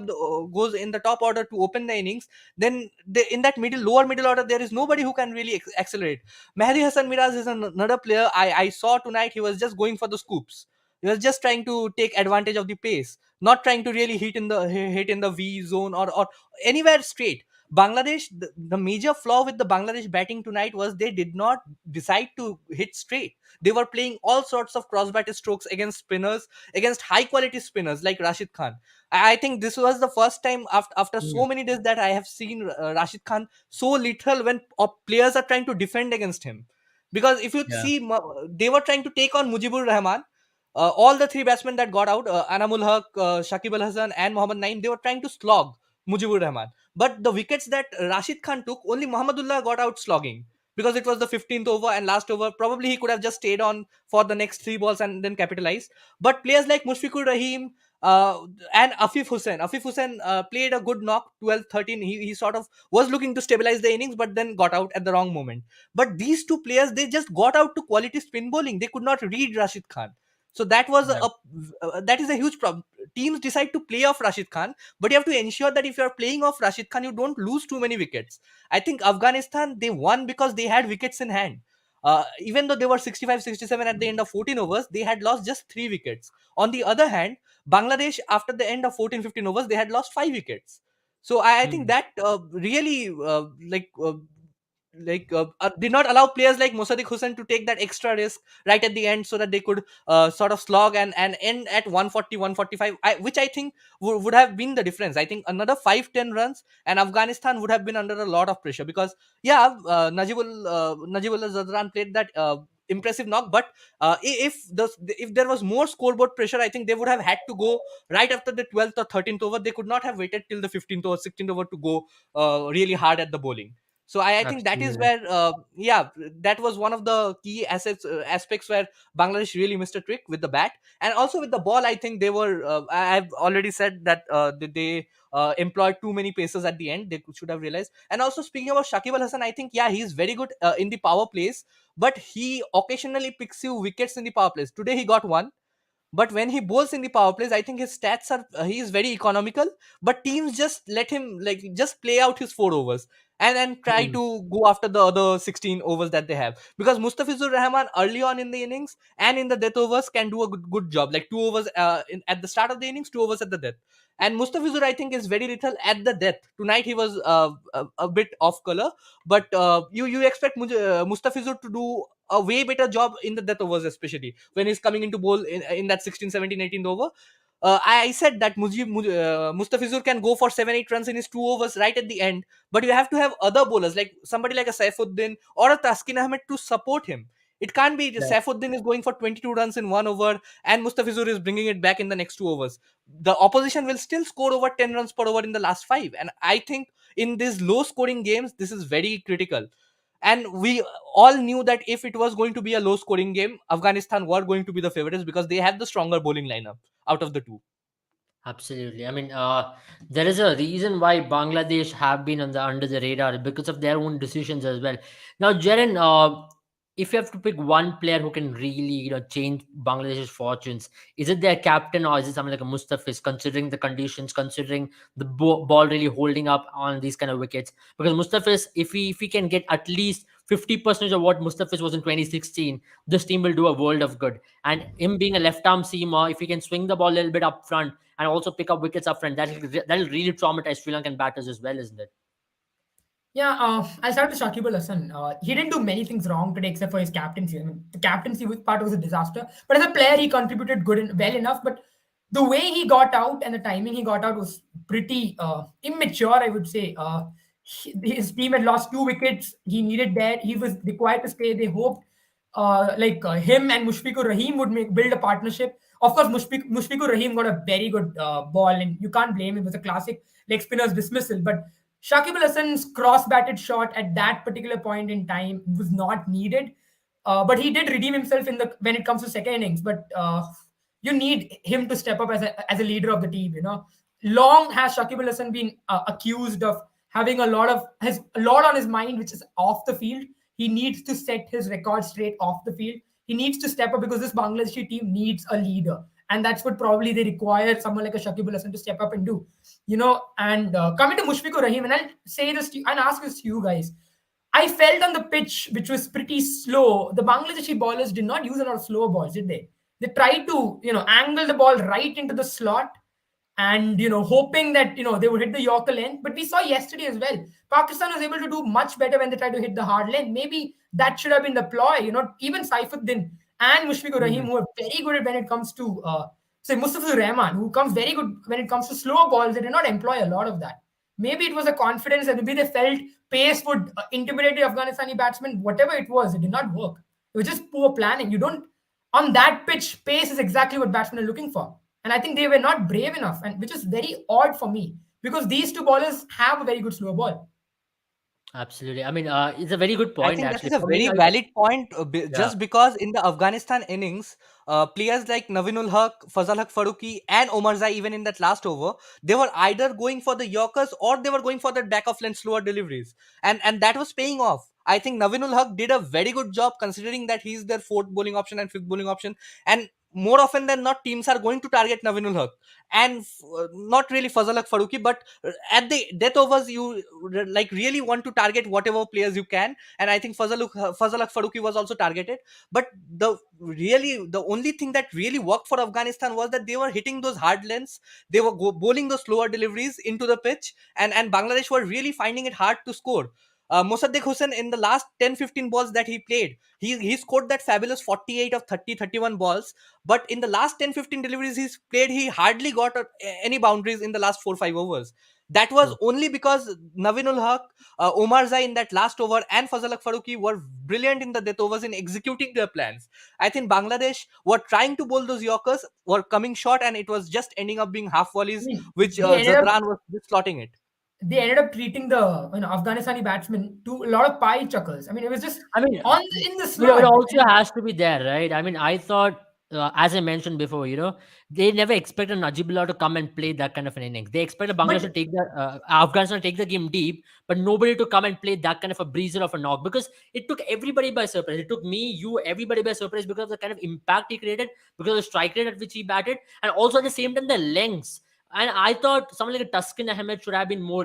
in the top order to open the innings, then in that lower middle order there is nobody who can really accelerate. Mehdi Hassan Miraz is another player I saw tonight. He was just going for the scoops. He was just trying to take advantage of the pace, not trying to really hit in the V zone or anywhere straight. Bangladesh, the major flaw with the Bangladesh batting tonight was they did not decide to hit straight. They were playing all sorts of cross-batted strokes against spinners, against high-quality spinners like Rashid Khan. I think this was the first time after so Hmm. many days that I have seen Rashid Khan so lethal when players are trying to defend against him. Because if you Yeah. see, they were trying to take on Mujibur Rahman. All the three batsmen that got out, Anamul Haq, Shakib Al Hasan, and Mohammad Naeem, they were trying to slog Mujibur Rahman. But the wickets that Rashid Khan took, only Muhammadullah got out slogging, because it was the 15th over and last over. Probably he could have just stayed on for the next three balls and then capitalized. But players like Mushfiqur Rahim, uh, and Afif Hussain played a good knock, 12, 13. He sort of was looking to stabilize the innings, but then got out at the wrong moment. But these two players, they just got out to quality spin bowling. They could not read Rashid Khan. So that was Yeah. that is a huge problem. Teams decide to play off Rashid Khan, but you have to ensure that if you are playing off Rashid Khan, you don't lose too many wickets. I think Afghanistan, they won because they had wickets in hand. Even though they were 65, 67 at the end of 14 overs, they had lost just 3 wickets. On the other hand, Bangladesh, after the end of 14, 15 overs, they had lost 5 wickets. So I think Hmm. that really did not allow players like Mosaddiq Hussain to take that extra risk right at the end, so that they could sort of slog and end at 140, 145, which I think would have been the difference. I think another 5, 10 runs and Afghanistan would have been under a lot of pressure, because yeah, Najibullah Zadran played that impressive knock, but if there was more scoreboard pressure, I think they would have had to go right after the 12th or 13th over. They could not have waited till the 15th or 16th over to go really hard at the bowling. So I think that is Absolutely. where yeah, that was one of the key aspects where Bangladesh really missed a trick with the bat. And also with the ball, I think they were I've already said that they employed too many paces at the end. They should have realized. And also, speaking about Shakib Al Hasan, I think yeah, he's very good in the power plays, but he occasionally picks you wickets in the power plays. Today he got one, but when he bowls in the power plays, I think his stats are he is very economical. But teams just let him like just play out his 4 overs and then try Hmm. to go after the other 16 overs that they have, because Mustafizur Rahman early on in the innings and in the death overs can do a good job, like 2 overs at the start of the innings, 2 overs at the death. And Mustafizur, I think, is very little at the death. Tonight he was a bit off color, but you expect Mustafizur to do a way better job in the death overs, especially when he's coming into bowl in that 16, 17, 18th over. I said that Mustafizur can go for 7, 8 runs in his 2 overs right at the end, but you have to have other bowlers like somebody like a Saifuddin or a Taskin Ahmed to support him. It can't be Yeah. Saifuddin is going for 22 runs in 1 over and Mustafizur is bringing it back in the next 2 overs. The opposition will still score over 10 runs per over in the last 5. And I think in these low scoring games, this is very critical. And we all knew that if it was going to be a low scoring game, Afghanistan were going to be the favorites because they have the stronger bowling lineup out of the two. Absolutely. I mean, there is a reason why Bangladesh have been on the under the radar because of their own decisions as well. Now, Jaren, if you have to pick one player who can really, change Bangladesh's fortunes, is it their captain or is it someone like a Mustafiz? Considering the conditions, considering the ball really holding up on these kind of wickets, because Mustafiz, if he can get at least 50% of what Mustafiz was in 2016, this team will do a world of good. And him being a left arm seamer, if he can swing the ball a little bit up front and also pick up wickets up front, that'll really traumatize Sri Lankan batters as well, isn't it? Yeah, I'll start with Shakib Al Hasan. He didn't do many things wrong today except for his captaincy. I mean, the captaincy part was a disaster. But as a player, he contributed good and well enough. But the way he got out and the timing he got out was pretty immature, I would say. His team had lost 2 wickets. He needed that. He was required to stay. They hoped him and Mushfiqur Rahim would build a partnership. Of course, Mushfiqur Rahim got a very good ball, and you can't blame him. It was a classic leg spinner's dismissal. But Shakib Al Hasan's cross-batted shot at that particular point in time was not needed, but he did redeem himself in the when it comes to second innings. But you need him to step up as a leader of the team. Long has Shakib Al Hasan been accused of having a lot on his mind, which is off the field. He needs to set his record straight off the field. He needs to step up because this Bangladeshi team needs a leader, and that's what probably they require someone like a Shakib Al Hasan to step up and do. And coming to Mushfiqur Rahim, and I'll say this to you and ask this to you guys. I felt on the pitch, which was pretty slow, the Bangladeshi bowlers did not use a lot of slower balls, did they? They tried to, angle the ball right into the slot and, hoping that, they would hit the Yorker length. But we saw yesterday as well, Pakistan was able to do much better when they tried to hit the hard length. Maybe that should have been the ploy. Even Saifuddin and Mushfiqur Rahim, Mhm. who are very good at when it comes to, say, Mustafa Rahman, who comes very good when it comes to slow balls, they did not employ a lot of that. Maybe it was a confidence that maybe they felt pace would intimidate the Afghanistani batsmen. Whatever it was, it did not work. It was just poor planning. You don't On that pitch, pace is exactly what batsmen are looking for. And I think they were not brave enough, and which is very odd for me because these two bowlers have a very good slow ball. Absolutely. I mean, it's a very good I point think that actually. is a For me, very valid point. yeah. Just because in the Afghanistan innings, players like Navinul Haq, Fazal Haq Faruqi, and Omar Zai, even in that last over, they were either going for the Yorkers or they were going for the back of length slower deliveries, and that was paying off. I think Navinul Haq did a very good job considering that he's their fourth bowling option and fifth bowling option, and more often than not, teams are going to target Navinul Haq and not really Fazal Haq Faruqi, but at the death overs, you like really want to target whatever players you can, and I think Fazal Haq Faruqi was also targeted. But the only thing that really worked for Afghanistan was that they were hitting those hard lengths, they were bowling those slower deliveries into the pitch, and Bangladesh were really finding it hard to score. Mosaddeq Hussain, in the last 10-15 balls that he played, he scored that fabulous 48 of 31 balls, but in the last 10-15 deliveries he's played, he hardly got any boundaries in the last 4-5 overs. That was True. only because Navinul Haq, Omar Zai in that last over, and Fazal Haq Faruqi were brilliant in the death overs in executing their plans. I think Bangladesh were trying to bowl those Yorkers, were coming short, and it was just ending up being half I volleys, mean, which they ended up Zadran was just slotting it. they ended up treating the Afghanistani batsmen to a lot of pie chuckers. I mean, it was just I mean, in the it slot. also has to be there, right? I mean, I thought, as I mentioned before, they never expected Najibullah to come and play that kind of an innings. They expected Bangladesh to But take the Afghanistan to take the game deep, but nobody to come and play that kind of a breezer of a knock, because it took everybody by surprise. It took me, you, everybody by surprise because of the kind of impact he created, because of the strike rate at which he batted, and also at the same time the lengths. And I thought someone like a Tuscan Ahmed should have been more,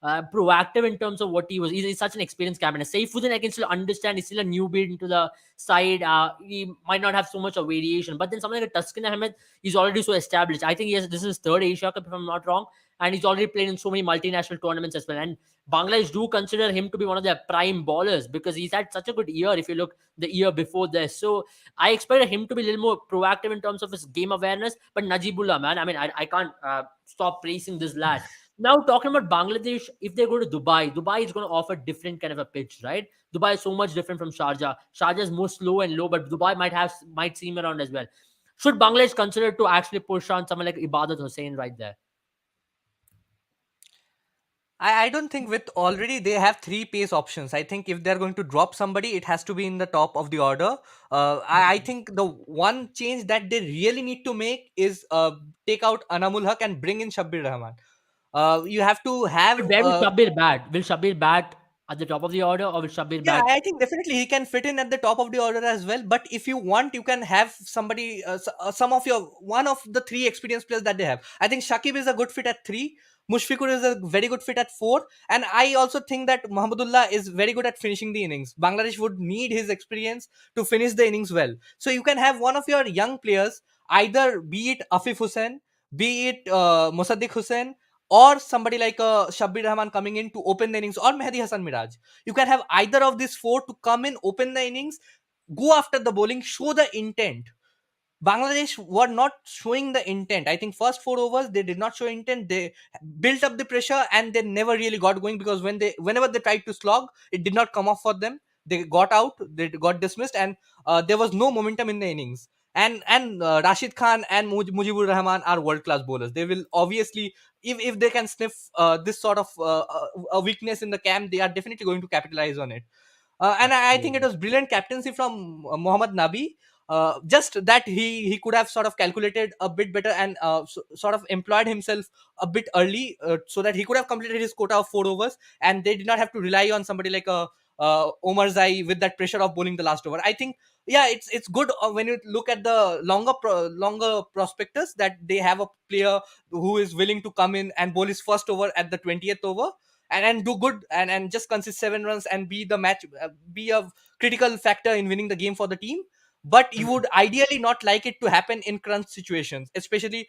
proactive in terms of what he was. He's such an experienced captain. Saifuddin, I can still understand. He's still a newbie into the side. He might not have so much of variation, but then something like a Tuscan Ahmed, he's already so established. I think this is his third Asia Cup, if I'm not wrong, and he's already played in so many multinational tournaments as well. And Bangladesh do consider him to be one of their prime bowlers because he's had such a good year. If you look the year before this, so I expected him to be a little more proactive in terms of his game awareness. But Najibullah, man, I mean, I can't stop praising this lad. Now, talking about Bangladesh, if they go to Dubai, Dubai is going to offer different kind of a pitch, right? Dubai is so much different from Sharjah. Sharjah is more slow and low, but Dubai might seem around as well. Should Bangladesh consider to actually push on someone like Ibadat Hussain right there? I don't think with already they have three pace options. I think if they're going to drop somebody, it has to be in the top of the order. I think the one change that they really need to make is take out Anamul Haq and bring in Shabbir Rahman. You have to have But where will Shabir bat? Will Shabir bat at the top of the order, or will Shabir yeah, bat? I think definitely he can fit in at the top of the order as well. But if you want, you can have somebody, some of your one of the three experienced players that they have. I think Shakib is a good fit at three. Mushfiqur is a very good fit at four, and I also think that Muhammadullah is very good at finishing the innings. Bangladesh would need his experience to finish the innings well. So you can have one of your young players, either be it Afif Hussain, be it Mosaddiq Hussain, or somebody like Shabbir Rahman coming in to open the innings, or Mehdi Hassan Miraj. You can have either of these four to come in, open the innings, go after the bowling, show the intent. Bangladesh were not showing the intent. I think first four overs they did not show intent. They built up the pressure and they never really got going, because whenever they tried to slog, it did not come off for them. They got out, they got dismissed, and there was no momentum in the innings. And Rashid Khan and Mujibur Rahman are world class bowlers. They will obviously, if they can sniff this sort of a weakness in the camp, they are definitely going to capitalize on it. And I think it Absolutely. was brilliant captaincy from Mohammad Nabi. Just that he could have sort of calculated a bit better and sort of employed himself a bit early, so that he could have completed his quota of four overs, and they did not have to rely on somebody like a Omar Zai with that pressure of bowling the last over. I think yeah, it's good when you look at the longer prospectus, that they have a player who is willing to come in and bowl his first over at the 20th over, and do good, and just consist 7 runs and be the match, be a critical factor in winning the game for the team. But you would ideally not like it to happen in crunch situations, especially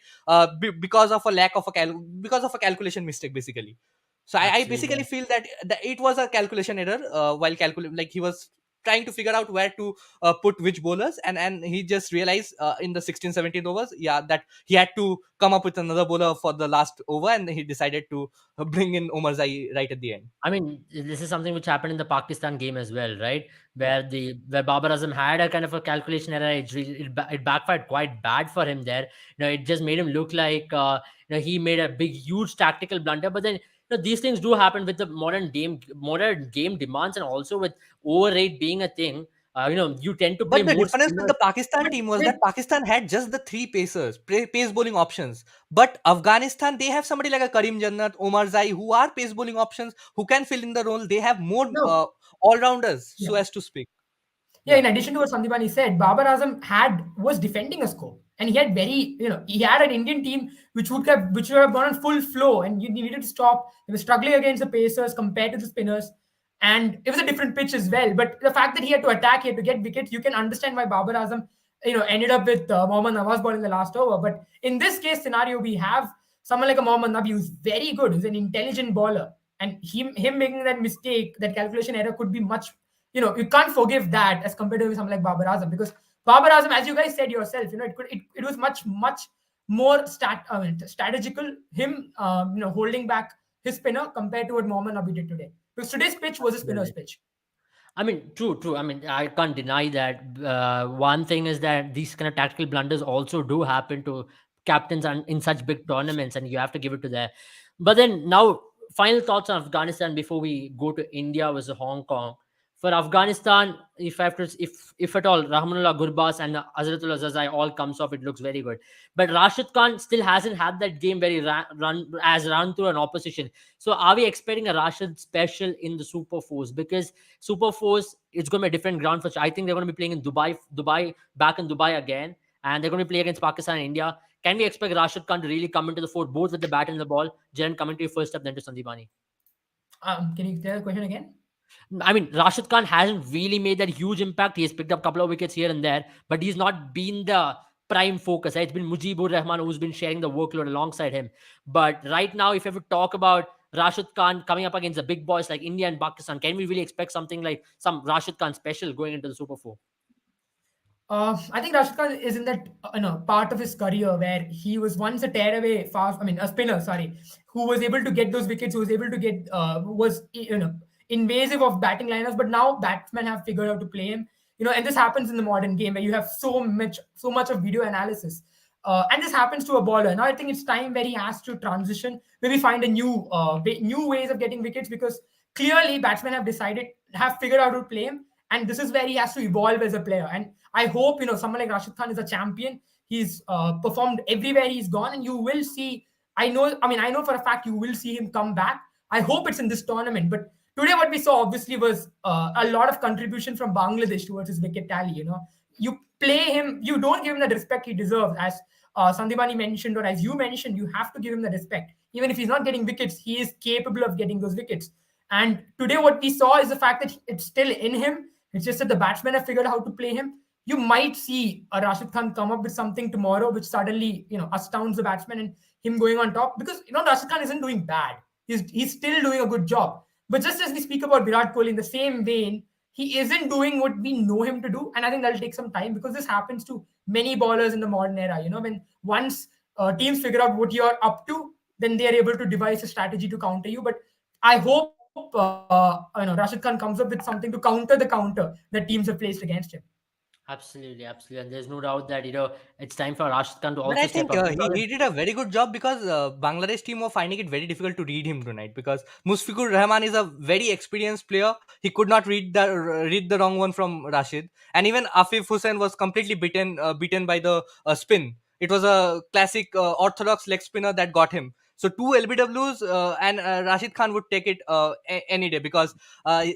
because of a because of a calculation mistake, basically. So I basically Absolutely. feel that it was a calculation error, while calculating, like he was trying to figure out where to put which bowlers, and he just realized in the 16th 17th overs, yeah, that he had to come up with another bowler for the last over, and he decided to bring in Omar Zai right at the end. I mean, this is something which happened in the Pakistan game as well, right? Where Babar Azam had a kind of a calculation error. It backfired quite bad for him there. It just made him look like he made a big, huge tactical blunder. But then these things do happen with the modern game demands, and also with overrate being a thing. You tend to play But the more difference with spinners. the Pakistan But team was with that Pakistan had just the three pace bowling options. But Afghanistan, they have somebody like a Karim Jannat, Omar Zai, who are pace bowling options, who can fill in the role. They have more no, all rounders, yeah. so as to speak. Yeah, Yeah. in addition to what Sandipani said, Babar Azam was defending a score, and he had he had an Indian team which would have gone on full flow, and you needed to stop. They were struggling against the Pacers compared to the spinners, and it was a different pitch as well. But the fact that he had to attack, he had to get wickets, you can understand why Babar Azam, ended up with Mohammad Nawaz ball in the last over. But in this case scenario, we have someone like a Mohammad Nabi who's very good, who's an intelligent bowler, and him making that mistake, that calculation error could be much, you can't forgive that as compared to something like Babar Azam, because Babar Azam, as you guys said yourself, it was much more strategical. Him, holding back his spinner compared to what Mohammad Nabi did today. Because today's pitch was a spinner's Absolutely. pitch. I mean, true, true. I mean, I can't deny that. One thing is that these kind of tactical blunders also do happen to captains and in such big tournaments, and you have to give it to them. But then now, final thoughts on Afghanistan before we go to India versus Hong Kong. For Afghanistan, if I have to, if at all, Rahmanullah Gurbas and Azratul Azazai all comes off, it looks very good. But Rashid Khan still hasn't had that game very run through an opposition. So are we expecting a Rashid special in the Super Fours? Because Super Fours, it's going to be a different ground for. I think they're going to be playing in Dubai, back in Dubai again, and they're going to play against Pakistan and India. Can we expect Rashid Khan to really come into the fort, both with the bat and the ball? Jaren, coming to you first up, then to Sandipani. Can you tell the question again? I mean, Rashid Khan hasn't really made that huge impact. He has picked up a couple of wickets here and there, but he's not been the prime focus. Right? It's been Mujibur Rahman who's been sharing the workload alongside him. But right now, if you ever talk about Rashid Khan coming up against the big boys like India and Pakistan, can we really expect something like some Rashid Khan special going into the Super 4? I think Rashid Khan is in that part of his career where he was once a tearaway fast. I mean, a spinner. Sorry, who was able to get those wickets. Who was able to get was invasive of batting lineups. But now batsmen have figured out to play him. And this happens in the modern game where you have so much of video analysis. And this happens to a bowler. Now I think it's time where he has to transition, maybe find a new ways of getting wickets, because clearly batsmen have figured out to play him, and this is where he has to evolve as a player. And I hope someone like Rashid Khan is a champion. He's performed everywhere he's gone, and you will see. I know for a fact you will see him come back. I hope it's in this tournament. But today, what we saw obviously was a lot of contribution from Bangladesh towards his wicket tally. You play him, you don't give him the respect he deserves. As Sandipani mentioned, or as you mentioned, you have to give him the respect. Even if he's not getting wickets, he is capable of getting those wickets. And today, what we saw is the fact that it's still in him. It's just that the batsmen have figured out how to play him. You might see a Rashid Khan come up with something tomorrow, which suddenly astounds the batsman and him going on top. Because Rashid Khan isn't doing bad. He's still doing a good job. But just as we speak about Virat Kohli in the same vein, he isn't doing what we know him to do, and I think that'll take some time, because this happens to many ballers in the modern era. When once teams figure out what you're up to, then they are able to devise a strategy to counter you. But I hope Rashid Khan comes up with something to counter the counter that teams have placed against him. Absolutely, absolutely. And there's no doubt that, it's time for Rashid Khan to But I also step think up. he did a very good job, because Bangladesh team were finding it very difficult to read him tonight, because Musfiqur Rahman is a very experienced player. He could not read the wrong one from Rashid, and even Afif Hussain was completely beaten by the spin. It was a classic orthodox leg spinner that got him. So two LBWs, and Rashid Khan would take it any day, because uh,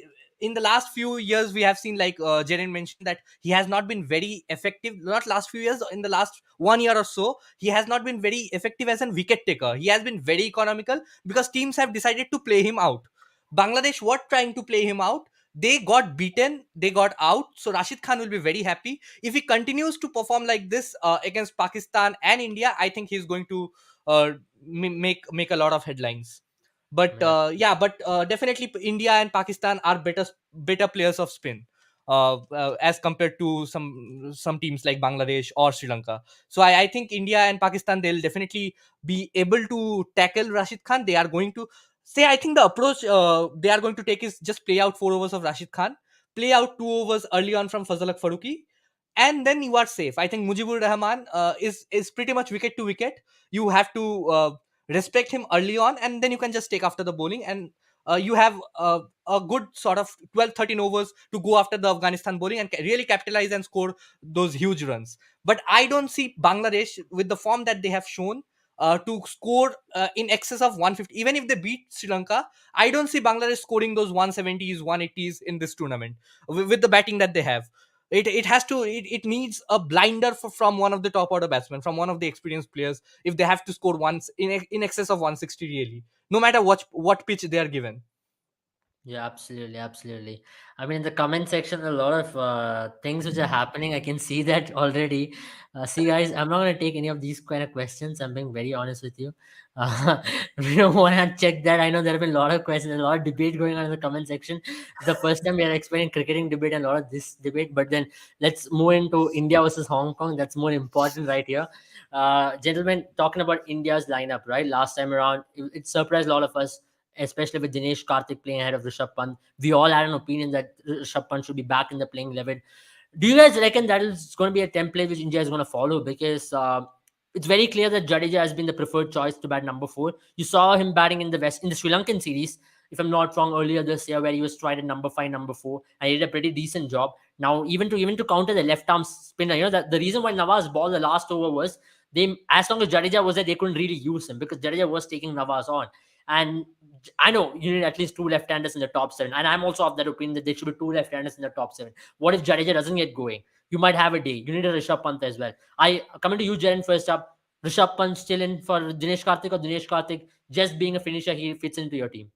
in the last few years we have seen, like Jaren mentioned, that he has not been very effective. Not last few years, in the last 1 year or so, he has not been very effective as a wicket taker. He has been very economical, because teams have decided to play him out. Bangladesh were trying to play him out. They got beaten, they got out. So Rashid Khan will be very happy if he continues to perform like this against Pakistan and India. I think he's going to uh, make a lot of headlines. But Yeah. but definitely India and Pakistan are better players of spin, as compared to some teams like Bangladesh or Sri Lanka. So I think India and Pakistan, they'll definitely be able to tackle Rashid Khan. They are going to say, I think the approach they are going to take is just play out 4 overs of Rashid Khan, play out 2 overs early on from Fazalak Faruqi, and then you are safe. I think Mujibur Rahman is pretty much wicket to wicket. You have to respect him early on, and then you can just take after the bowling, and you have a good sort of 12, 13 overs to go after the Afghanistan bowling and really capitalize and score those huge runs. But I don't see Bangladesh with the form that they have shown to score in excess of 150. Even if they beat Sri Lanka, I don't see Bangladesh scoring those 170s, 180s in this tournament with the batting that they have. It needs a blinder from one of the top order batsmen, from one of the experienced players, if they have to score once in excess of 160, really, no matter what pitch they are given. Yeah, absolutely, absolutely. I mean, in the comment section, a lot of things which are happening. I can see that already. See, guys, I'm not going to take any of these kind of questions. I'm being very honest with you. We don't want to check that. I know there have been a lot of questions, a lot of debate going on in the comment section. The first time we are explaining cricketing debate and a lot of this debate, but then let's move into India versus Hong Kong. That's more important right here. Gentlemen, talking about India's lineup, right? Last time around, it surprised a lot of us, especially with Dinesh Karthik playing ahead of Rishabh Pant. We all had an opinion that Rishabh Pant should be back in the playing 11. Do you guys reckon that is going to be a template which India is going to follow? Because it's very clear that Jadeja has been the preferred choice to bat number 4. You saw him batting in the Sri Lankan series, if I'm not wrong, earlier this year, where he was tried at number 5, number 4, and he did a pretty decent job. Now, even to counter the left arm spinner, that the reason why Nawaz ball the last over was, they, as long as Jadeja was there, they couldn't really use him because Jadeja was taking Nawaz on. And I know you need at least 2 left-handers in the top 7, and I'm also of that opinion that there should be 2 left-handers in the top 7. What if Jadeja doesn't get going? You might have a day. You need a Rishabh Pant as well. I coming to you, Jaren, first up. Rishabh Pant still in for Dinesh Karthik, or Dinesh Karthik just being a finisher, he fits into your team?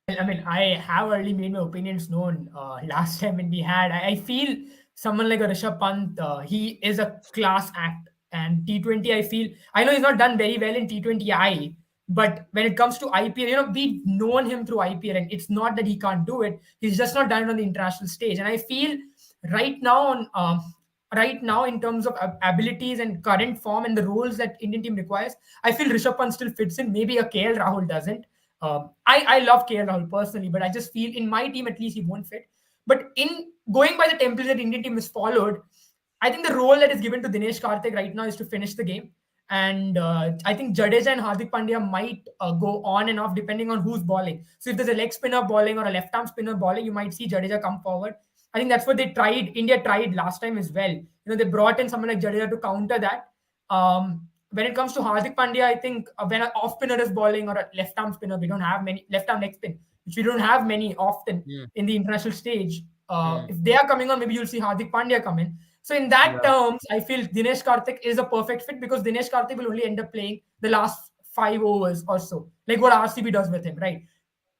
I mean, I have already made my opinions known last time when we had. I feel someone like a Rishabh Pant, he is a class act. And T20, I know he's not done very well in T20I, but when it comes to IPL, we've known him through IPL, and it's not that he can't do it. He's just not done it on the international stage. And I feel right now right now, in terms of abilities and current form and the roles that Indian team requires, I feel Rishabh Pant still fits in. Maybe a KL Rahul doesn't. I love KL Rahul personally, but I just feel in my team at least he won't fit. But in going by the template that Indian team has followed, I think the role that is given to Dinesh Karthik right now is to finish the game. And I think Jadeja and Hardik Pandya might go on and off depending on who's bowling. So if there's a leg spinner bowling or a left arm spinner bowling, you might see Jadeja come forward. I think that's what they tried. India tried last time as well. They brought in someone like Jadeja to counter that. When it comes to Hardik Pandya, I think when an off spinner is bowling or a left arm spinner, we don't have many left arm leg spin, which we don't have many often in the international stage. If they are coming on, maybe you'll see Hardik Pandya come in. So in that terms, I feel Dinesh Karthik is a perfect fit because Dinesh Karthik will only end up playing the last 5 overs or so, like what RCB does with him, right?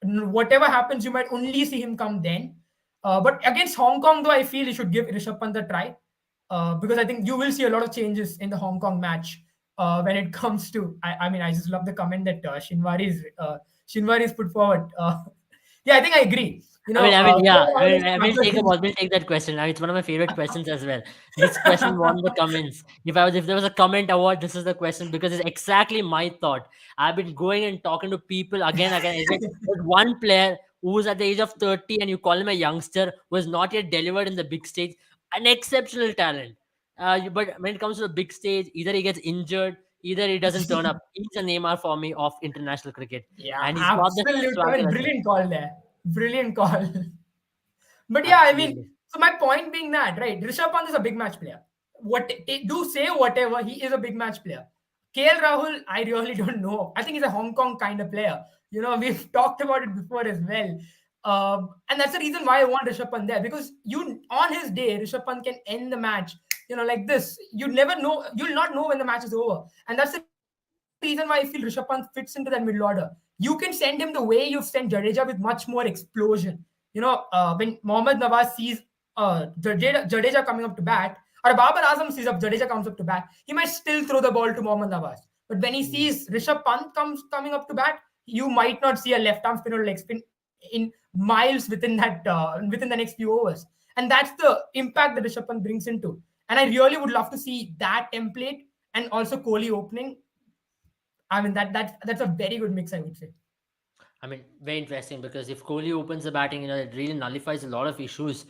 Whatever happens, you might only see him come then. But against Hong Kong, though, I feel you should give Rishabh Pant a try because I think you will see a lot of changes in the Hong Kong match when it comes to. I mean, I just love the comment that Shinwari's put forward. Yeah, I think I agree. Yeah. We'll take that question. Now, it's one of my favorite questions as well. This question won the comments. If there was a comment award, this is the question because it's exactly my thought. I've been going and talking to people again. It's like there's one player who's at the age of 30 and you call him a youngster, was not yet delivered in the big stage, an exceptional talent. But when it comes to the big stage, either he gets injured, either he doesn't turn up. He's a Neymar for me of international cricket, Yeah, and he's got the absolute. I swagger mean, as well. brilliant call there. Brilliant call. But yeah, I mean, Absolutely. so my point being that, right, Rishabh Pant is a big match player. Do say whatever, he is a big match player. KL Rahul, I really don't know. I think he's a Hong Kong kind of player. We've talked about it before as well. And that's the reason why I want Rishabh Pant there because on his day, Rishabh Pant can end the match, like this. You never know, you'll not know when the match is over. And that's the reason why I feel Rishabh Pant fits into that middle order. You can send him the way you've sent Jadeja with much more explosion. When Mohammad Nawaz sees Jadeja coming up to bat, or Babar Azam sees Jadeja comes up to bat, he might still throw the ball to Mohammad Nawaz. But when he sees Rishabh Pant coming up to bat, you might not see a left arm spin or leg spin in miles within the next few overs. And that's the impact that Rishabh Pant brings into. And I really would love to see that template and also Kohli opening. I mean that's a very good mix, I would say. I mean, very interesting because if Kohli opens the batting, it really nullifies a lot of issues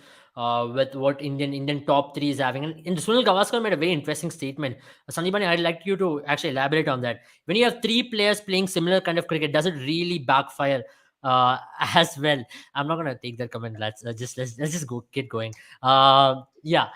with what Indian top three is having. And Sunil Gavaskar made a very interesting statement. Sandeepani, I'd like you to actually elaborate on that. When you have three players playing similar kind of cricket, does it really backfire as well? I'm not gonna take that comment. Let's just go get going. Yeah,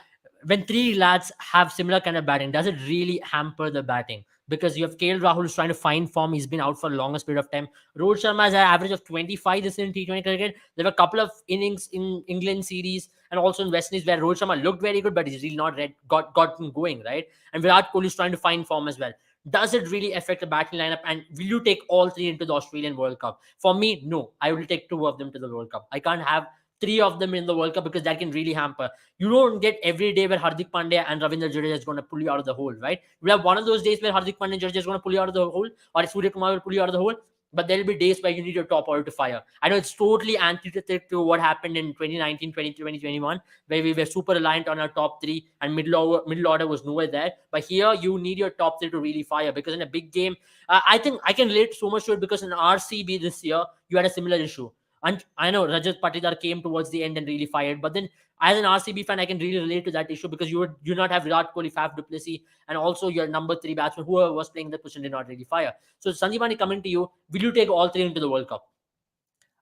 when three lads have similar kind of batting, does it really hamper the batting? Because you have KL Rahul who's trying to find form. He's been out for the longest period of time. Rohit Sharma has an average of 25 this in T20 cricket. There were a couple of innings in England series and also in West Indies where Rohit Sharma looked very good, but he's really not gotten going, right? And Virat Kohli is trying to find form as well. Does it really affect the batting lineup? And will you take all three into the Australian World Cup? For me, no. I will take two of them to the World Cup. I can't have three of them in the World Cup because that can really hamper. You don't get every day where Hardik Pandya and Ravindra Jadeja is going to pull you out of the hole, right? We have one of those days where Hardik Pandya and Jadeja is going to pull you out of the hole, or Surya Kumar will pull you out of the hole. But there will be days where you need your top order to fire. I know it's totally antithetic to what happened in 2019, 2021, where we were super reliant on our top three and middle order was nowhere there. But here, you need your top three to really fire because in a big game, I think I can relate so much to it because in RCB this year, you had a similar issue. And I know Rajat Patidar came towards the end and really fired. But then, as an RCB fan, I can really relate to that issue because you not have Virat Kohli, Faf du Plessis, and also your number three batsman, whoever was playing the position, did not really fire. So, Sandeepani, coming to you, will you take all three into the World Cup?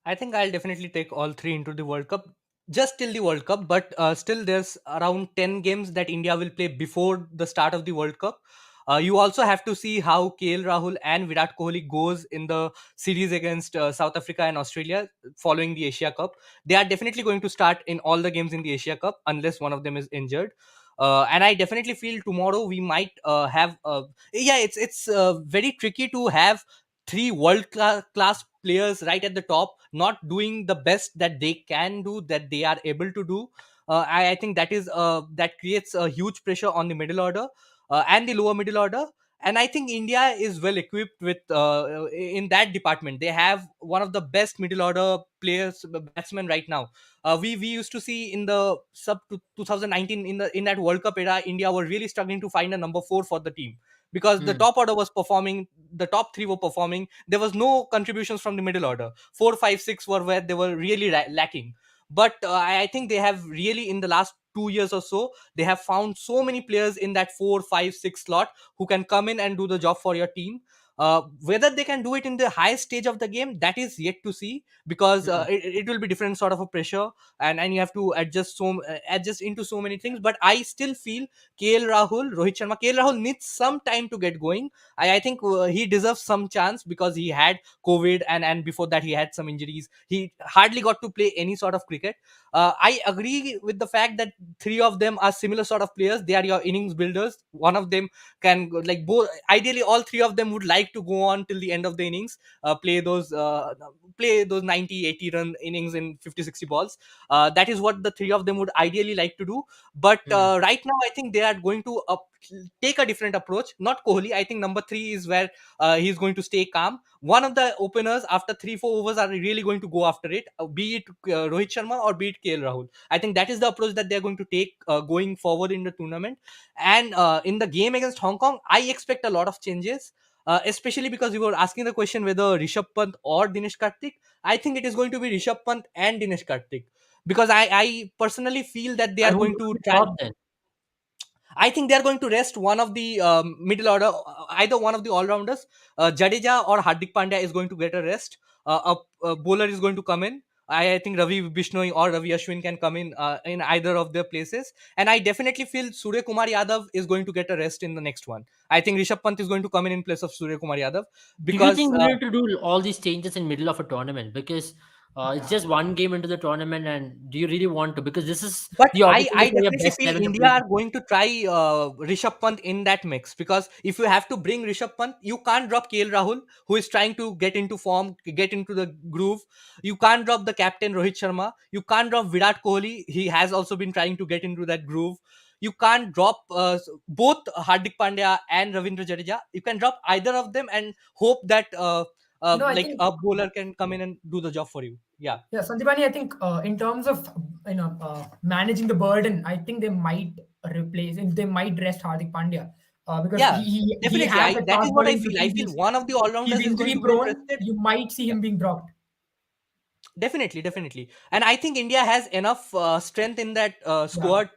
I think I'll definitely take all three into the World Cup, just till the World Cup. But still, there's around 10 games that India will play before the start of the World Cup. You also have to see how KL Rahul and Virat Kohli goes in the series against South Africa and Australia following the Asia Cup. They are definitely going to start in all the games in the Asia Cup unless one of them is injured. And I definitely feel tomorrow we might have. Yeah, it's very tricky to have three world class players right at the top not doing the best that they can do, that they are able to do. I think that creates a huge pressure on the middle order and the lower middle order. And I think India is well equipped with in that department. They have one of the best middle order players, batsmen right now. We used to see in the sub 2019 in that World Cup era, India were really struggling to find a number 4 for the team because the Hmm. top order was performing, the top three were performing. There was no contributions from the middle order. 4, 5, 6 were where they were really lacking. But I think they have really in the last 2 years or so, they have found so many players in that 4, 5, 6 slot who can come in and do the job for your team. Whether they can do it in the highest stage of the game, that is yet to see, because Hmm. it will be different sort of a pressure, and you have to adjust into so many things. But I still feel KL Rahul, Rohit Sharma, KL Rahul needs some time to get going. I think he deserves some chance because he had COVID, and before that he had some injuries. He hardly got to play any sort of cricket. I agree with the fact that three of them are similar sort of players. They are your innings builders. One of them can like both. Ideally, all three of them would like to go on till the end of the innings, play those 90, 80 run innings in 50, 60 balls. That is what the three of them would ideally like to do. But Hmm. right now, I think they are going to take a different approach. Not Kohli. I think number 3 is where he's going to stay calm. One of the openers after 3, 4 overs are really going to go after it, be it Rohit Sharma or be it KL Rahul. I think that is the approach that they're going to take going forward in the tournament. And in the game against Hong Kong, I expect a lot of changes. Especially because you were asking the question whether Rishabh Pant or Dinesh Karthik. I think it is going to be Rishabh Pant and Dinesh Karthik, because I personally feel that they And are who's going going to to be try. top then? I think they are going to rest one of the middle order, either one of the all rounders. Jadeja or Hardik Pandya is going to get a rest. A bowler is going to come in. I think Ravi Bishnoi or Ravi Ashwin can come in either of their places. And I definitely feel Surya Kumar Yadav is going to get a rest in the next one. I think Rishabh Pant is going to come in place of Surya Kumar Yadav Do you because think we need to do all these changes in middle of a tournament? Because it's just one game into the tournament, and do you really want to? Because this is but the I opportunity for your definitely best feel 11 to India prove. are going to try Rishabh Pant in that mix, because if you have to bring Rishabh Pant, you can't drop KL Rahul, who is trying to get into form, get into the groove. You can't drop the captain Rohit Sharma. You can't drop Virat Kohli. He has also been trying to get into that groove. You can't drop both Hardik Pandya and Ravindra Jadeja. You can drop either of them and hope that I like think a bowler can come in and do the job for you. Yeah. yeah, Sandeepani, I think in terms of managing the burden, I think they might they might rest Hardik Pandya because Yeah, he definitely. has the That is fast what I bowling feel. I routine. feel one of the all He's rounders is going injury to get prone. rested. You might see Yeah. him being dropped. Definitely, and I think India has enough strength in that Yeah. squad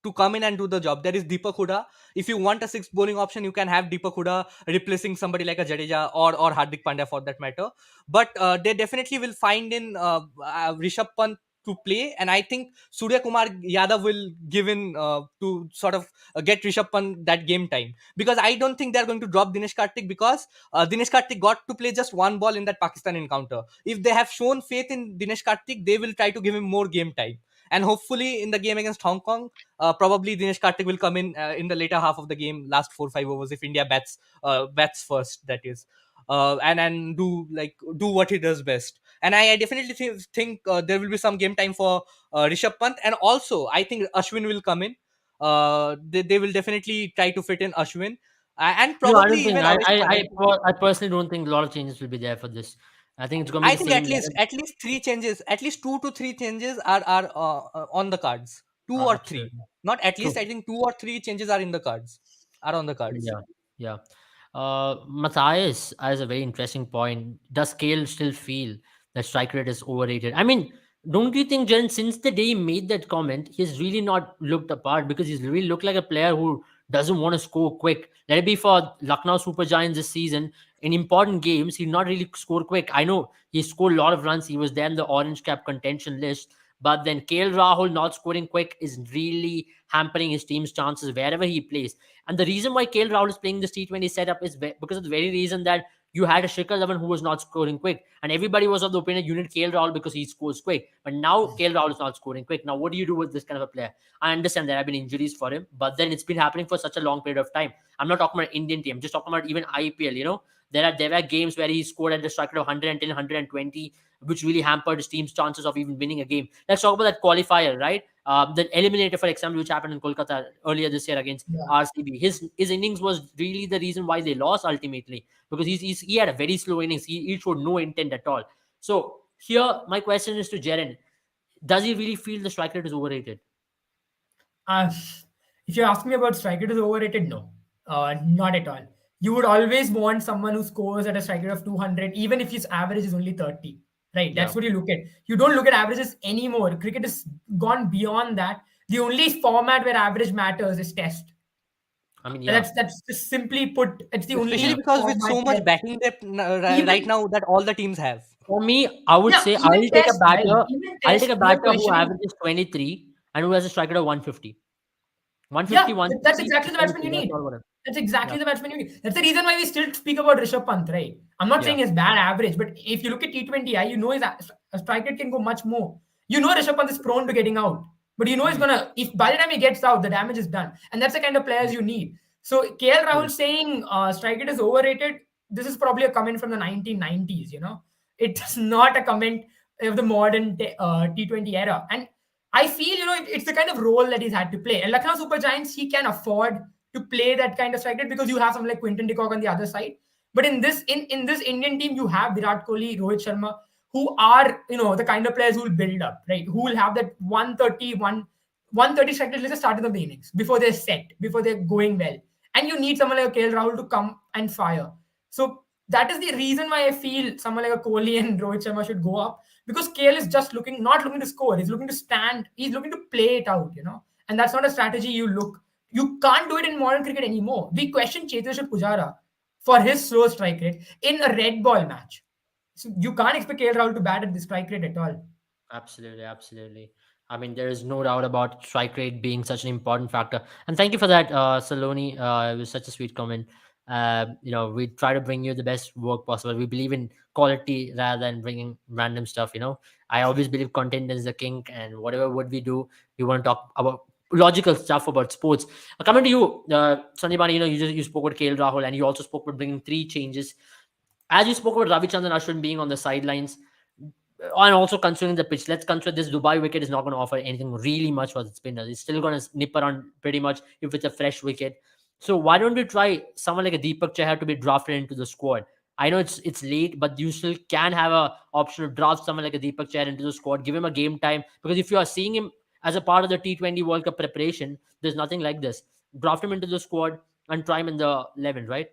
to come in and do the job. There is Deepak Huda. If you want a sixth bowling option, you can have Deepak Huda replacing somebody like a Jadeja or Hardik Pandya for that matter. But they definitely will find in Rishabh Pant to play, and I think Surya Kumar Yadav will give in to sort of get Rishabh Pant that game time, because I don't think they're going to drop Dinesh Karthik, because Dinesh Karthik got to play just one ball in that Pakistan encounter. If they have shown faith in Dinesh Karthik, they will try to give him more game time. And hopefully, in the game against Hong Kong, probably Dinesh Karthik will come in the later half of the game, last 4 5 overs, if India bats first. That is, and do what he does best. And I definitely think there will be some game time for Rishabh Pant, and also I think Ashwin will come in. They will definitely try to fit in Ashwin, and No, I probably don't think. even Avishka. I personally don't think a lot of changes will be there for this. I think it's going to I be the think same at least 11. at least three changes, at least 2 to 3 changes are on the cards. Two or three, Absolutely not at true. least. I think 2 or 3 changes are in the cards, are on the cards. Yeah, yeah. Matthias has a very interesting point. Does Kale still feel that strike rate is overrated? I mean, don't you think, Jen, since the day he made that comment, he's really not looked apart, because he's really looked like a player who doesn't want to score quick. Let it be for Lucknow Super Giants this season. In important games, he not really score quick. I know he scored a lot of runs. He was there in the orange cap contention list. But then Kale Rahul not scoring quick is really hampering his team's chances wherever he plays. And the reason why Kale Rahul is playing this T20 setup is because of the very reason that you had a Shikhar Dhawan who was not scoring quick. And everybody was of the opinion you need Kale Rahul because he scores quick. But now Kale Rahul is not scoring quick. Now, what do you do with this kind of a player? I understand there have been injuries for him, but then it's been happening for such a long period of time. I'm not talking about Indian team, I'm just talking about even IPL. There were games where he scored at the strike rate of 110, 120, which really hampered his team's chances of even winning a game. Let's talk about that qualifier, right? The eliminator, for example, which happened in Kolkata earlier this year against Yeah. RCB. His innings was really the reason why they lost ultimately, because he had a very slow innings. He showed no intent at all. So here, my question is to Jaren: does he really feel the strike rate is overrated? Uh, if you ask me about strike rate is overrated, no, not at all. You would always want someone who scores at a strike rate of 200, even if his average is only 30. Right? Yeah, That's what you look at. You don't look at averages anymore. Cricket has gone beyond that. The only format where average matters is Test. I mean, And yeah, that's just simply put. It's the Especially yeah. only because with format so where much batting depth right even now that all the teams have. For me, I would yeah, say even Take a Test, right? batter. Even I'll take Test, a we are batter who questioning. averages 23 and who has a strike rate of 150. Yeah, 150, that's 160, exactly the batsman 23. you That's need. all what I. That's Yeah, exactly the batsman you need. That's the reason why we still speak about Rishabh Pant, right? I'm not yeah. saying his bad average, but if you look at T20I, you know his a strike rate can go much more. You know Rishabh Pant is prone to getting out, but you know he's Hmm. gonna. If by the time he gets out, the damage is done, and that's the kind of players you need. So KL Rahul True. saying strike rate is overrated. This is probably a comment from the 1990s. It's not a comment of the modern T20 era, and I feel it's the kind of role that he's had to play. And Lucknow Super Giants, he can afford to play that kind of strike rate because you have someone like Quinton de Kock on the other side. But in this Indian team, you have Virat Kohli, Rohit Sharma, who are the kind of players who will build up, right? Who will have that 130 strike rate at the starting of the innings before they're set, before they're going well. And you need someone like KL Rahul to come and fire. So that is the reason why I feel someone like a Kohli and Rohit Sharma should go up, because KL is just not looking to score. He's looking to stand. He's looking to play it out. And that's not a strategy you can't do it in modern cricket anymore. We question Cheteshwar Pujara for his slow strike rate in a red ball match. So you can't expect KL Rahul to bat at the strike rate at all. Absolutely, absolutely. I mean, there is no doubt about strike rate being such an important factor. And thank you for that, Saloni. It was such a sweet comment. We try to bring you the best work possible. We believe in quality rather than bringing random stuff. I always believe content is the king, and whatever would we do, we want to talk about logical stuff about sports. Coming to you, Sanjay, you spoke about KL Rahul, and you also spoke about bringing three changes. As you spoke about Ravichandran Ashwin being on the sidelines, and also considering the pitch, let's consider this Dubai wicket is not going to offer anything really much for the spinners. It's still going to nip around pretty much if it's a fresh wicket. So why don't we try someone like a Deepak Chahar to be drafted into the squad? I know it's late, but you still can have a option to draft someone like a Deepak Chahar into the squad, give him a game time, because if you are seeing him as a part of the T20 World Cup preparation, there's nothing like this. Draft him into the squad and try him in the 11, right?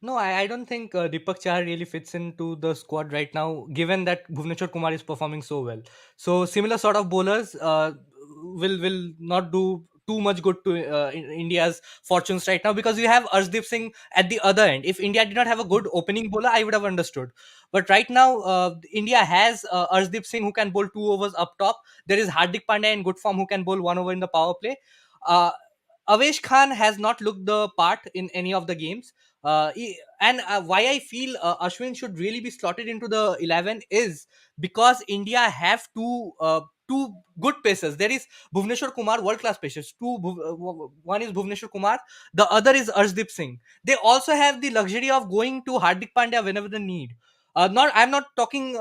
No, I don't think Deepak Chahar really fits into the squad right now, given that Bhuvneshwar Kumar is performing so well. So similar sort of bowlers will not do too much good to India's fortunes right now, because you have Arshdeep Singh at the other end. If India did not have a good opening bowler, I would have understood. But right now, India has Arshdeep Singh who can bowl 2 overs up top. There is Hardik Pandya in good form who can bowl 1 over in the power play. Uh, Avesh Khan has not looked the part in any of the games. And why I feel Ashwin should really be slotted into the 11 is because India have two good pacers. There is Bhuvneshwar Kumar, world class pacers. One is Bhuvneshwar Kumar, the other is Arshdeep Singh. They also have the luxury of going to Hardik Pandya whenever they need. Not I'm not talking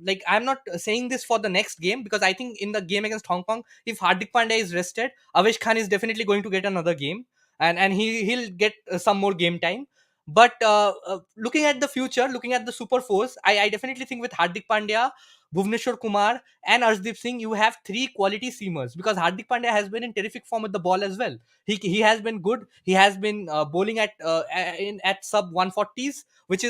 like I'm not saying this for the next game, because I think in the game against Hong Kong, if Hardik Pandya is rested, Avesh Khan is definitely going to get another game, and he'll get some more game time. But looking at the future, looking at the super force, I definitely think with Hardik Pandya, Bhuvneshwar Kumar, and Arshdeep Singh, you have three quality seamers, because Hardik Pandya has been in terrific form with the ball as well. He has been good. He has been bowling at sub 140s, which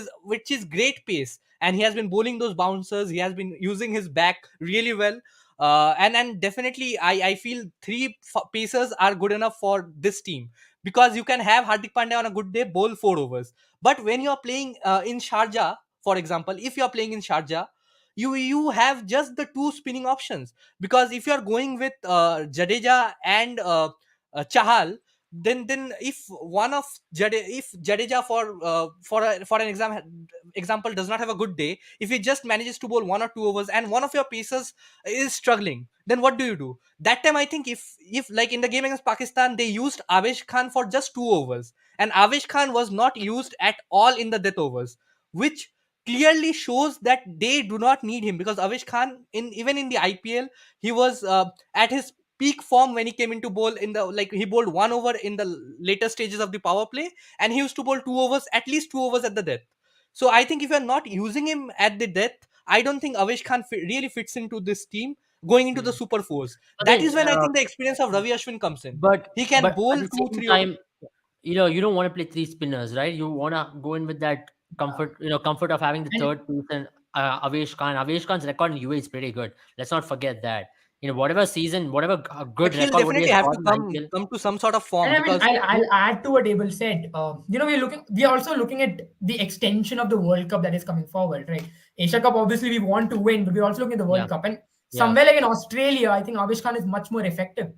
is great pace, and he has been bowling those bouncers. He has been using his back really well. And definitely, I feel three pacers are good enough for this team, because you can have Hardik Pandya on a good day bowl 4 overs. But when you are playing in Sharjah, for example, if you are playing in Sharjah, you have just the two spinning options, because if you are going with Jadeja and Chahal, then if one of if Jadeja for an example does not have a good day, if he just manages to bowl 1 or 2 overs and one of your pacers is struggling, then what do? That time I think if like in the game against Pakistan, they used Avesh Khan for just 2 overs, and Avesh Khan was not used at all in the death overs, which clearly shows that they do not need him, because Avesh Khan, in even in the IPL, he was at his peak form when he came into bowl in the, like, he bowled 1 over in the later stages of the power play, and he used to bowl 2 overs, at least 2 overs at the death. So I think if you're not using him at the death, I don't think Avesh Khan really fits into this team going into the Hmm. super fours. But That then, is when I think the experience of Ravi Ashwin comes in. He can but at bowl the two, same three. time, you don't want to play three spinners, right? You want to go in with that comfort, comfort of having the And third piece and Avesh Khan. Avesh Khan's record in UAE is pretty good. Let's not forget that. Whatever season, whatever But good he'll record what he definitely has have got to in come IPL. come to some sort of And form, I mean, because I'll add to what Abel said. We are also looking at the extension of the World Cup that is coming forward, right? Asia Cup, obviously, we want to win, but we're also looking at the Yeah, World Cup. And yeah, somewhere like in Australia, I think Avish Khan is much more effective.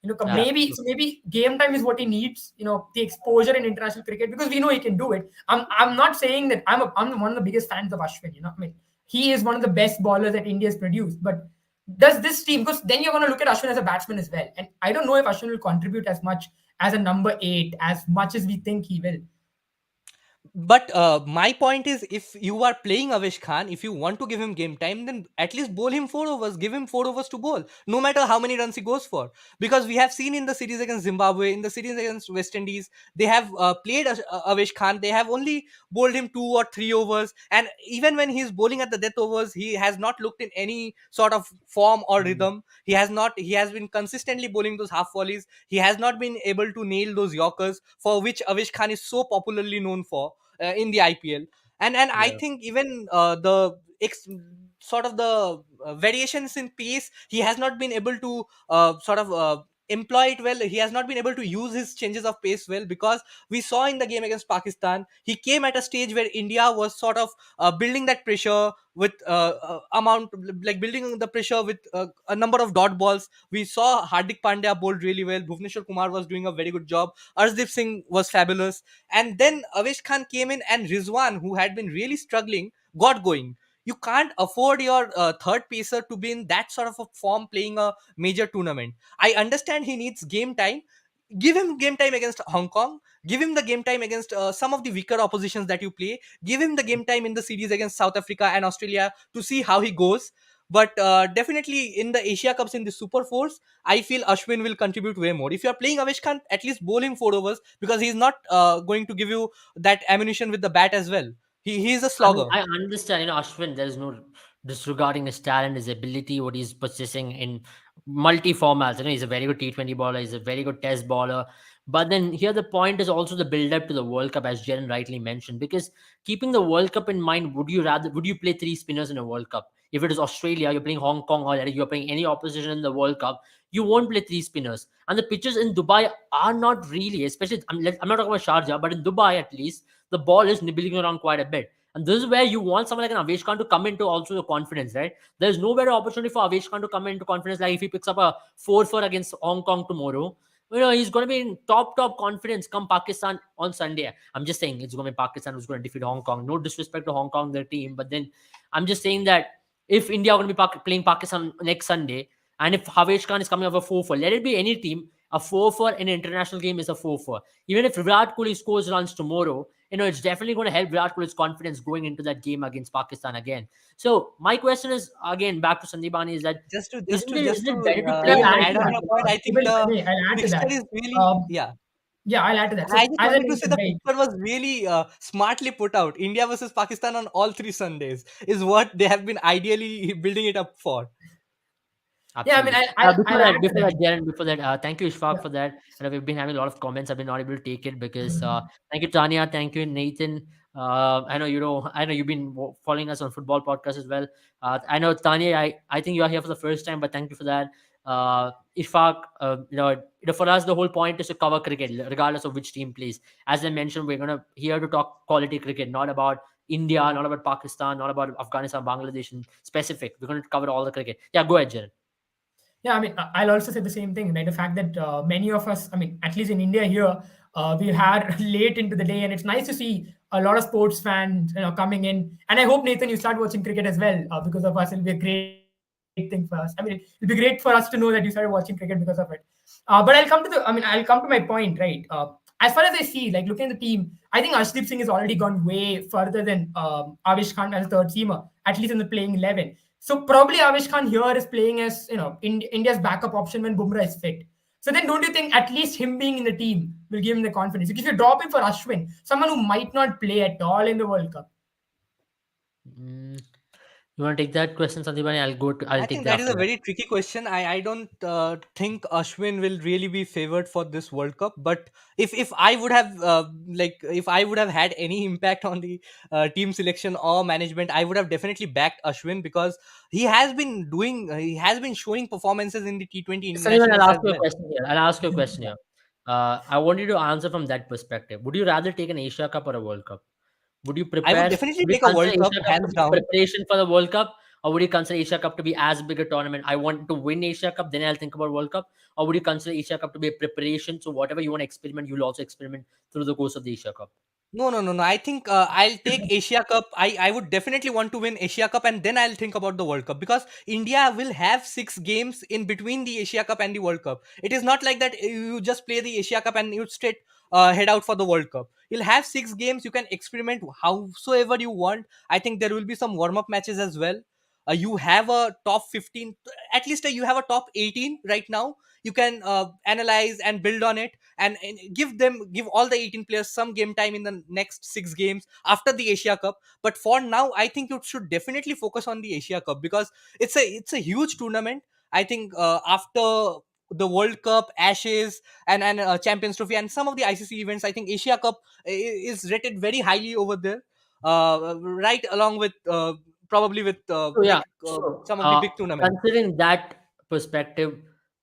yeah. Maybe game time is what he needs. The exposure in international cricket, because we know he can do it. I'm not saying that I'm one of the biggest fans of Ashwin. I mean, he is one of the best bowlers that India has produced. But does this team? Because then you're going to look at Ashwin as a batsman as well, and I don't know if Ashwin will contribute as much as a number eight as much as we think he will. but my point is, if you are playing Avesh Khan, if you want to give him game time, then at least bowl him 4 overs. Give him 4 overs to bowl, no matter how many runs he goes for. Because we have seen in the series against Zimbabwe, in the series against West Indies, they have played Avesh Khan. They have only bowled him 2 or 3 overs, and even when he's bowling at the death overs, he has not looked in any sort of form or Mm. rhythm. He has not. He has been consistently bowling those half volleys. He has not been able to nail those Yorkers, for which Avesh Khan is so popularly known for in the IPL. And I Yeah. think even sort of the variations in pace, he has not been able to sort of employ it well. He has not been able to use his changes of pace well, because we saw in the game against Pakistan, he came at a stage where India was sort of building that pressure with amount, like building the pressure with a number of dot balls. We saw Hardik Pandya bowled really well. Bhuvneshwar Kumar was doing a very good job. Arshdeep Singh was fabulous. And then Avesh Khan came in, and Rizwan, who had been really struggling, got going. You can't afford your third pacer to be in that sort of a form playing a major tournament. I understand he needs game time. Give him game time against Hong Kong. Give him the game time against some of the weaker oppositions that you play. Give him the game time in the series against South Africa and Australia to see how he goes. But definitely in the Asia Cups, in the Super Fours, I feel Ashwin will contribute way more. If you're playing Avesh Khan, at least bowl him 4 overs, because he's not going to give you that ammunition with the bat as well. He's a I mean, slogger. I understand, Ashwin, there is no disregarding his talent, his ability, what he's possessing in multi formats. He's a very good T20 bowler, he's a very good test bowler. But then here the point is also the build up to the World Cup, as Jaren rightly mentioned. Because keeping the World Cup in mind, would you play three spinners in a World Cup? If it is Australia, you're playing Hong Kong, or you're playing any opposition in the World Cup, you won't play three spinners. And the pitches in Dubai are not really, especially I'm not talking about Sharjah, but in Dubai at least the ball is nibbling around quite a bit. And this is where you want someone like an Avesh Khan to come into also the confidence, right? There's no better opportunity for Avesh Khan to come into confidence, like if he picks up a 4-4 against Hong Kong tomorrow. He's going to be in top confidence come Pakistan on Sunday. I'm just saying it's going to be Pakistan who's going to defeat Hong Kong. No disrespect to Hong Kong, their team, but then I'm just saying that if India are going to be playing Pakistan next Sunday, and if Havesh Khan is coming off a 4-4, let it be any team, a 4-4 in an international game is a 4-4. Even if Virat Kohli scores runs tomorrow, it's definitely going to help Virat Kohli's confidence going into that game against Pakistan again. So my question is again back to Sandeepani, is that Just to just isn't to it, just isn't to it better to play Yeah, with I'll an add add to Asian on that. your point, I think Even, the I'll add to fixture that. is really, Um, yeah. yeah, I'll add to that. And I So just as I wanted to say mentioned, the right? picture was really smartly put out. India versus Pakistan on all three Sundays is what they have been ideally building it up for. Yeah, I mean, Absolutely. I'll add to that. Jaren, before that, thank you, Ishfaq, Yeah. for that. We've been having a lot of comments. I've been not able to take it because thank you, Tanya. Thank you, Nathan. I know you've been following us on football podcast as well. I know, Tanya, I think you are here for the first time, but thank you for that. Ishfaq, for us, the whole point is to cover cricket, regardless of which team plays. As I mentioned, we're going to here to talk quality cricket, not about India, not about Pakistan, not about Afghanistan, Bangladesh in specific. We're going to cover all the cricket. Yeah, go ahead, Jaren. Yeah, I mean, I'll also say the same thing, right? The fact that many of us, I mean, at least in India here, we had late into the day, and it's nice to see a lot of sports fans, coming in. And I hope, Nathan, you start watching cricket as well because of us. It'll be a great thing for us. I mean, it'll be great for us to know that you started watching cricket because of it. But I'll come to my point, right? As far as I see, like looking at the team, I think Arshdeep Singh has already gone way further than Avish Khan as a third seamer, at least in the playing 11. So probably Avish Khan here is playing as India's backup option when Bumrah is fit. So then, don't you think at least him being in the team will give him the confidence? Because if you drop him for Ashwin, someone who might not play at all in the World Cup. Mm, you want to take that question, Sandeep? I'll I take think that that is after a that. very tricky question. I don't think Ashwin will really be favored for this World Cup. But if I would have if I would have had any impact on the team selection or management, I would have definitely backed Ashwin because he has been showing performances in the T20 Sandeep, I'll internationals ask as you a well. question here. I want you to answer from that perspective. Would you rather take an Asia Cup or a World Cup? Would you I would prepare? definitely Would you take a consider World Cup Asia Cup to hands be down. preparation for the World Cup, or would you consider Asia Cup to be as big a tournament? I want to win Asia Cup, then I'll think about World Cup, or would you consider Asia Cup to be a preparation? So whatever you want to experiment, you'll also experiment through the course of the Asia Cup. No. I think I'll take Asia Cup. I would definitely want to win Asia Cup, and then I'll think about the World Cup because India will have 6 games in between the Asia Cup and the World Cup. It is not like that you just play the Asia Cup and you straight head out for the World Cup. You'll have 6 games. You can experiment howsoever you want. I think there will be some warm up matches as well. You have a top 15, at least you have a top 18 right now. You can analyze and build on it and give all the 18 players some game time in the next 6 games after the Asia Cup. But for now, I think you should definitely focus on the Asia Cup because it's a huge tournament. I think after the World Cup, Ashes, and Champions Trophy, and some of the ICC events, I think Asia Cup is rated very highly over there, right along with probably with So yeah, so some of the big tournaments. considering that perspective,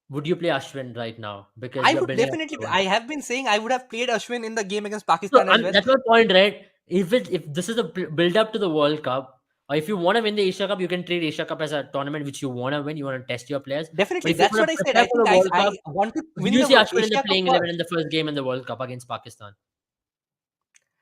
would you play Ashwin right now because I you're would building up definitely. for one? I have been saying I would have played Ashwin in the game against So Pakistan as well. that's my point, right? If this is a build up to the World Cup, or if you want to win the Asia Cup, you can treat Asia Cup as a tournament which you want to win. You want to test your players. But Definitely, if you that's want what to I said. prepare I for think the World Cup, I want to do win you the see Ashwin in the Asia Cup playing 11 first. in the first game in the World Cup against Pakistan?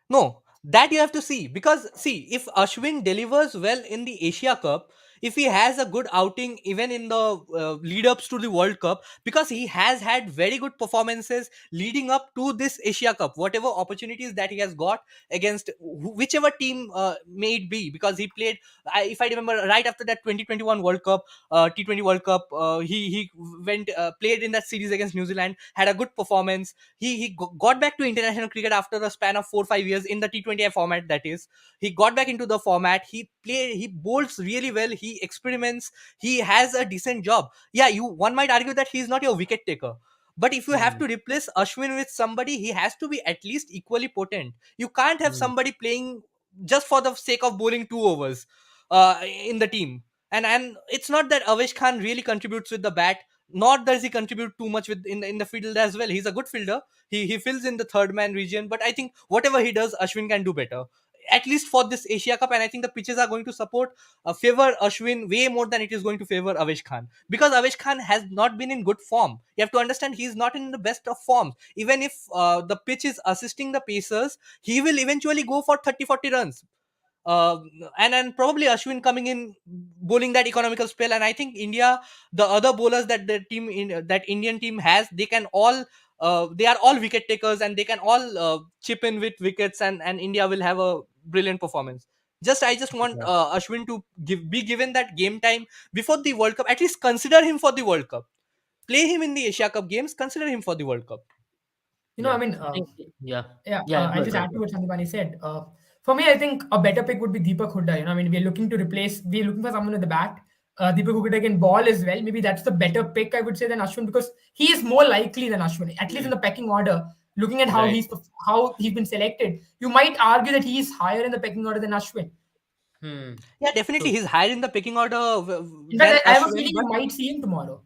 No, that you have to see because see if Ashwin delivers well in the Asia Cup, if he has a good outing even in the lead ups to the World Cup, because he has had very good performances leading up to this Asia Cup, whatever opportunities that he has got against whichever team may it be, because he played. If I remember right after that 2021 World Cup, T20 World Cup, he went played in that series against New Zealand, had a good performance. He got back to international cricket after a span of 4 5 years in the T20I format. That is, he got back into the format. He bowls really well. He experiments. He has a decent job. Yeah, you one might argue that he's not your wicket taker, But if you have Hmm. to replace Ashwin with somebody, he has to be at least equally potent. You can't have Hmm. somebody playing just for the sake of bowling 2 overs in the team. And it's not that Avesh Khan really contributes with the bat, nor does he contribute too much with in the field as well. He's a good fielder. He fills in the third man region, but I think whatever he does, Ashwin can do better. At least for this Asia Cup, and I think the pitches are going to support favor Ashwin way more than it is going to favor Avesh Khan, because Avesh Khan has not been in good form. You have to understand he's not in the best of forms. Even if the pitch is assisting the Pacers, he will eventually go for 30-40 runs. uh, and probably Ashwin coming in bowling that economical spell. And I think India, the other bowlers that the team in that Indian team has, they are all wicket takers, and they can all chip in with wickets, and India will have a brilliant performance. I just want Yeah. Ashwin to be given that game time before the World Cup. At least consider him for the World Cup. Play him in the Asia Cup games. Consider him for the World Cup. Yeah. I mean, I think. Yeah. yeah, Yeah. I'll Good. just Good. add to what Sandipani said. For me, I think a better pick would be Deepak Hooda. I mean, we're looking for someone at the bat. Deepak Hooda can ball as well. Maybe that's the better pick, I would say, than Ashwin, because he is more likely than Ashwin, at least in the pecking order. Looking at Right. how he's been selected, you might argue that he is higher in the pecking order than Ashwin. Hmm. Yeah, definitely, True. he's higher in the picking order In fact, than I have a Ashwin. feeling you might see him tomorrow.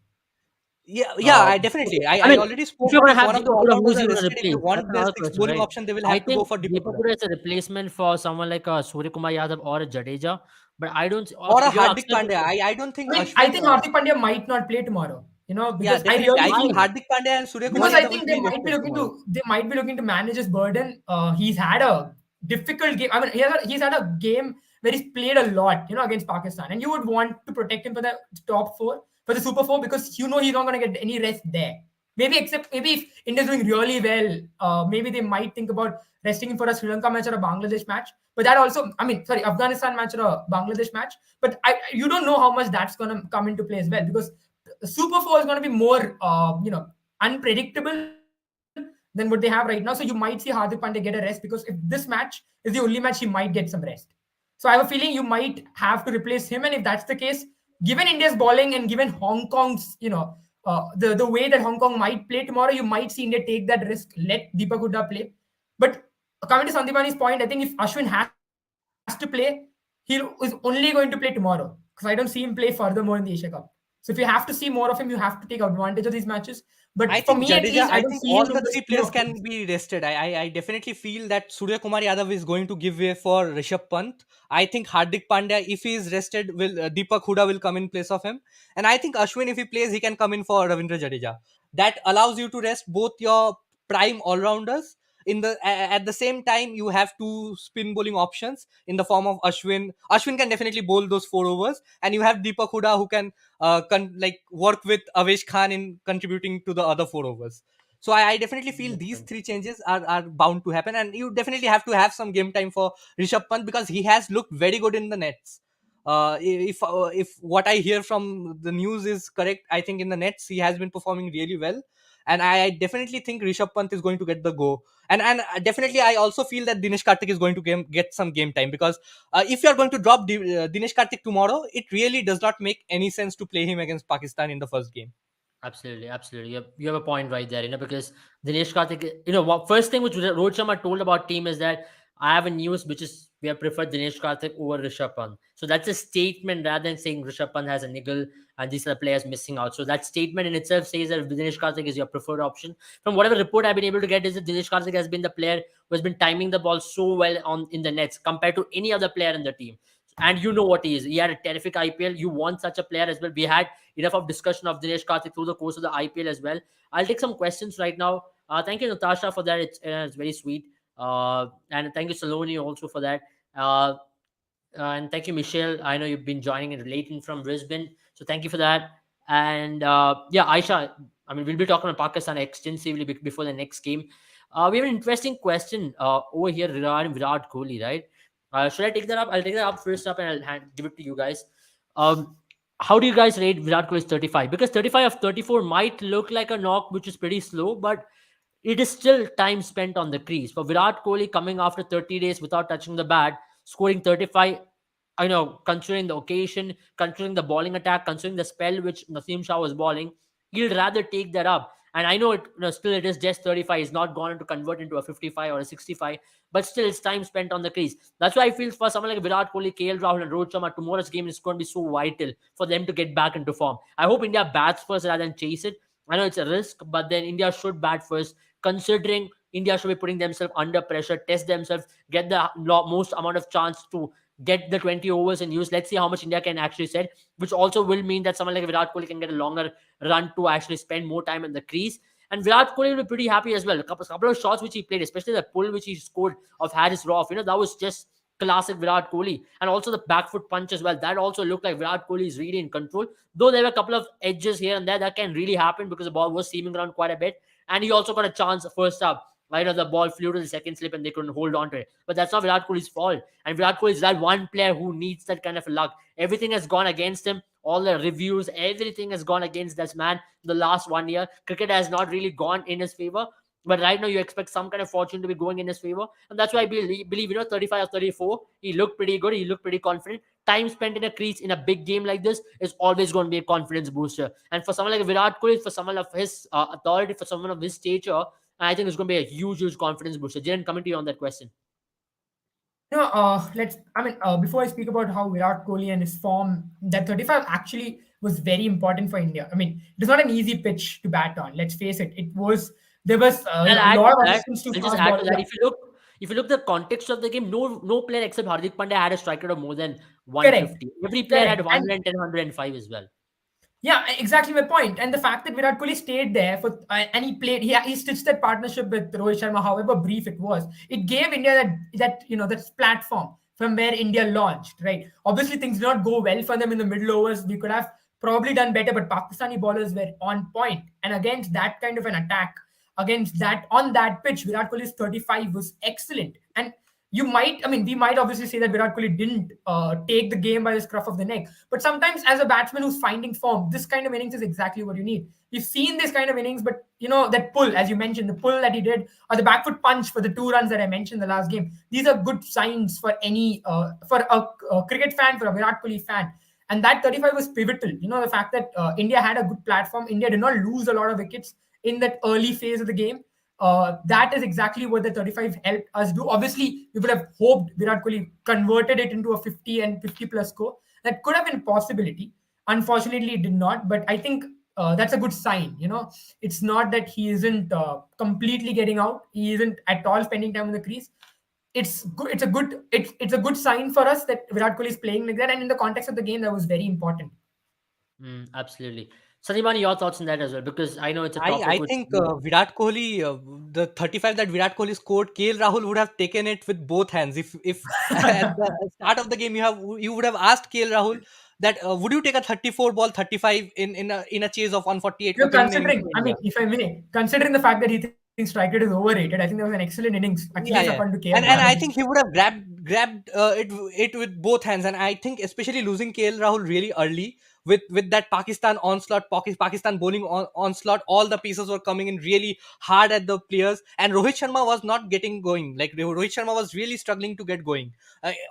Yeah, Uh, I definitely. I, I I mean, already if spoke you're that gonna if have one of the Deepak Huda, all-rounders who's are he gonna rested, if they replace? That's want their another sixth question, bowling right? option, they will I have to go think for Deepak Deepak Huda Huda is a replacement for someone like Surya Kumar Yadav or a Jadeja, but I don't. or a You're Hardik accepting. Pandya. I don't I think mean, I Ashwin. think Hardik Pandya might not play tomorrow. Yeah, Because I definitely. really I think feel, Why? Hardik Pandya and Surya Kumar because I Hmm. Yadav will think be rested tomorrow. they might be looking to manage his burden. He's had a difficult game. I mean, he's had a game where he's played a lot, against Pakistan, and you would want to protect him for the top four, for the Super Four, because he's not going to get any rest there. Maybe if India's doing really well, maybe they might think about resting him for a Sri Lanka match or a Bangladesh match. But that also, I mean, sorry, Afghanistan match or a Bangladesh match. But you don't know how much that's going to come into play as well, because the Super Four is going to be more, unpredictable than what they have right now. So you might see Hardik Pandya get a rest, because if this match is the only match, he might get some rest. So I have a feeling you might have to replace him, and if that's the case, given India's bowling and given Hong Kong's, the way that Hong Kong might play tomorrow, you might see India take that risk, let Deepak Hooda play. But coming to Sandipani's point, I think if Ashwin has to play, he is only going to play tomorrow, because I don't see him play furthermore in the Asia Cup. So if you have to see more of him, you have to take advantage of these matches. But for me, I at think least, I don't Jadeja, see I him think doing the all the scheme three of players things. can be rested. I definitely feel that Surya Kumar Yadav is going to give way for Rishabh Pant. I think Hardik Pandya, if he is rested, will Deepak Huda will come in place of him. And I think Ashwin, if he plays, he can come in for Ravindra Jadeja. That allows you to rest both your prime all-rounders. At the same time, you have two spin bowling options in the form of Ashwin. Ashwin can definitely bowl those 4 overs, and you have Deepak Huda who can like work with Avesh Khan in contributing to the other 4 overs. So I definitely feel these three changes are bound to happen, and you definitely have to have some game time for Rishabh Pant, because he has looked very good in the nets. If what I hear from the news is correct, I think in the nets he has been performing really well, and I definitely think Rishabh Pant is going to get the go. And definitely I also feel that Dinesh Karthik is going to get some game time, because if you are going to drop Dinesh Karthik tomorrow, it really does not make any sense to play him against Pakistan in the first game. Absolutely, absolutely. You have a point right there, because Dinesh Karthik, what first thing which Rohit Sharma told about team is that I have a news which is we have preferred Dinesh Karthik over Rishabh Pant. So that's a statement rather than saying Rishabh Pant has a niggle and these are the players missing out. So that statement in itself says that Dinesh Karthik is your preferred option. From whatever report I've been able to get, is that Dinesh Karthik has been the player who has been timing the ball so well on in the nets compared to any other player in the team. And you know what he is. He had a terrific IPL. You want such a player as well. We had enough of discussion of Dinesh Karthik through the course of the IPL as well. I'll take some questions right now. Thank you, Natasha, for that. It's very sweet. And thank you, Saloni, also for that. Uh, and thank you, Michelle. I know you've been joining and relating from Brisbane. So thank you for that. And yeah, Aisha, I mean, we'll be talking about Pakistan extensively before the next game. We have an interesting question over here regarding Virat Kohli, right? Should I take that up? I'll take that up first up and give it to you guys. Um, how do you guys rate Virat Kohli's 35? Because 35 of 34 might look like a knock, which is pretty slow, but it is still time spent on the crease. For Virat Kohli coming after 30 days without touching the bat, scoring 35, I know, considering the occasion, considering the bowling attack, considering the spell which Naseem Shah was bowling, he'll rather take that up. And I know it, still it is just 35. It's not gone to convert into a 55 or a 65, but still it's time spent on the crease. That's why I feel for someone like Virat Kohli, KL Rahul, and Rohit Sharma, tomorrow's game is going to be so vital for them to get back into form. I hope India bats first rather than chase it. I know it's a risk, but then India should bat first, considering India should be putting themselves under pressure, test themselves, get the most amount of chance to get the 20 overs in use. Let's see how much India can actually set, which also will mean that someone like Virat Kohli can get a longer run to actually spend more time in the crease. And Virat Kohli will be pretty happy as well. A couple of shots which he played, especially the pull which he scored of Harris Roth, that was just classic Virat Kohli. And also the back foot punch as well. That also looked like Virat Kohli is really in control. Though there were a couple of edges here and there that can really happen because the ball was seaming around quite a bit. And he also got a chance first up. The ball flew to the second slip and they couldn't hold on to it. But that's not Virat Kohli's fault. And Virat Kohli is that one player who needs that kind of luck. Everything has gone against him. All the reviews, everything has gone against this man the last 1 year. Cricket has not really gone in his favor. But right now, you expect some kind of fortune to be going in his favor. And that's why I believe 35 or 34, he looked pretty good. He looked pretty confident. Time spent in a crease in a big game like this is always going to be a confidence booster. And for someone like Virat Kohli, for someone of his authority, for someone of his stature, I think it's going to be a huge, huge confidence booster. Jiren, coming to you on that question. Before I speak about how Virat Kohli and his form, that 35 actually was very important for India. I mean, it is not an easy pitch to bat on. Let's face it. There was I'll a add lot to of that. assistance to I'll just fast add to bowlers. that. If you look the context of the game, no player except Hardik Pandya had a strike rate of more than Correct. 150. Every player had Correct. 110, 105 as well. Yeah, exactly my point. And the fact that Virat Kohli stayed there for and he played, he stitched that partnership with Rohit Sharma, however brief it was. It gave India that platform from where India launched. Right. Obviously, things did not go well for them in the middle overs. We could have probably done better, but Pakistani bowlers were on point. And against that kind of an attack, against that on that pitch, Virat Kohli's 35 was excellent. And we might obviously say that Virat Kohli didn't take the game by the scruff of the neck. But sometimes, as a batsman who's finding form, this kind of innings is exactly what you need. We've seen this kind of innings, but that pull, as you mentioned, the pull that he did, or the back foot punch for the 2 runs that I mentioned in the last game. These are good signs for for a cricket fan, for a Virat Kohli fan. And that 35 was pivotal. The fact that India had a good platform. India did not lose a lot of wickets in that early phase of the game. That is exactly what the 35 helped us do. Obviously, we would have hoped Virat Kohli converted it into a 50 and 50 plus score. That could have been a possibility. Unfortunately, it did not. But I think that's a good sign. It's not that he isn't completely getting out. He isn't at all spending time in the crease. It's good. It's a good sign for us that Virat Kohli is playing like that. And in the context of the game, that was very important. Absolutely. Sanibani, your thoughts on that as well, because I know it's a topic. I think Virat Kohli, the 35 that Virat Kohli scored, KL Rahul would have taken it with both hands. If at the start of the game you would have asked KL Rahul that would you take a 34 ball 35 in a chase of 148 opening innings for India? If I may, considering the fact that he thinks strike rate is overrated, I think that was an excellent innings. At least according to KL. And I think he would have grabbed it with both hands. And I think especially losing KL Rahul really early with that Pakistan onslaught, Pakistan bowling onslaught, all the pieces were coming in really hard at the players, and Rohit Sharma was not getting going. Like Rohit Sharma was really struggling to get going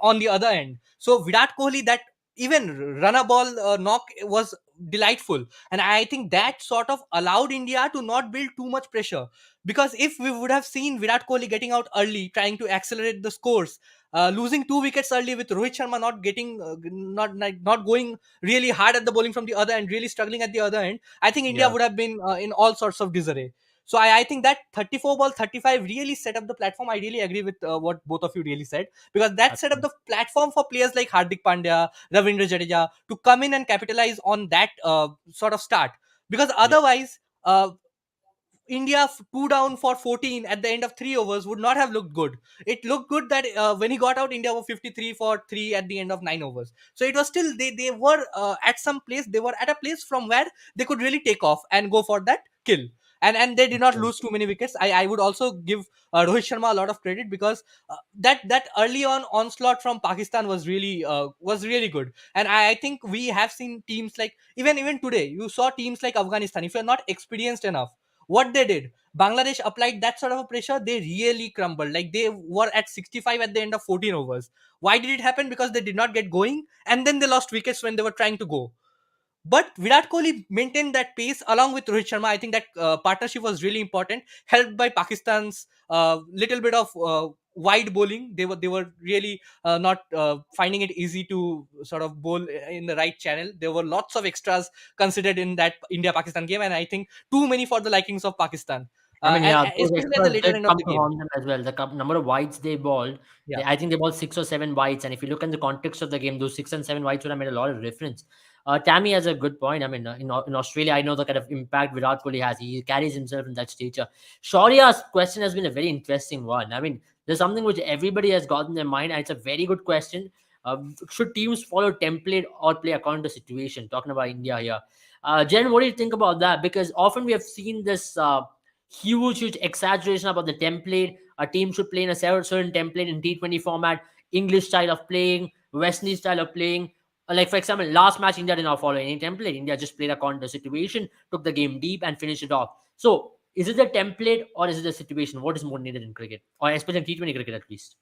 on the other end. So Virat Kohli, that even run a ball knock was delightful, and I think that sort of allowed India to not build too much pressure. Because if we would have seen Virat Kohli getting out early, trying to accelerate the scores, losing 2 wickets early with Rohit Sharma not getting not going really hard at the bowling from the other end, really struggling at the other end, I think India Yeah. would have been in all sorts of disarray. So I think that 34 ball 35 really set up the platform. I really agree with what both of you really said, because that set up the platform for players like Hardik Pandya, Ravindra Jadeja to come in and capitalize on that sort of start. Because otherwise, India 2 down for 14 at the end of 3 overs would not have looked good. It looked good that when he got out, India were 53 for 3 at the end of 9 overs. So it was still they were at some place. They were at a place from where they could really take off and go for that kill. And they did not lose too many wickets. I would also give Rohit Sharma a lot of credit, because that early on onslaught from Pakistan was really good. And I think we have seen teams like even today you saw teams like Afghanistan. If you're not experienced enough, what they did, Bangladesh applied that sort of a pressure, they really crumbled. Like they were at 65 at the end of 14 overs. Why did it happen? Because they did not get going, and then they lost wickets when they were trying to go. But Virat Kohli maintained that pace along with Rohit Sharma. I think that partnership was really important, helped by Pakistan's little bit of wide bowling. They were really not finding it easy to sort of bowl in the right channel. There were lots of extras considered in that India Pakistan game, and I think too many for the likings of Pakistan. I mean, yeah, those Especially at the extras later did end of come the to game. haunt them as well. The number of whites they bowled, Yeah. I think they bowled 6 or 7 whites. And if you look in the context of the game, those 6 and 7 whites would have made a lot of difference. Tammy has a good point. I mean, in Australia, I know the kind of impact Virat Kohli has. He carries himself in that stature. Shaurya's question has been a very interesting one. I mean, there's something which everybody has got in their mind, and it's a very good question. Should teams follow template or play according to situation? Talking about India here. Jen, what do you think about that? Because often we have seen this huge exaggeration about the template. A team should play in a certain template in T20 format, English style of playing, West Indies style of playing. Like, for example, last match, India did not follow any template. India just played according to the situation, took the game deep, and finished it off. So, is it the template or is it the situation? What is more needed in cricket, or especially in T20 cricket at least?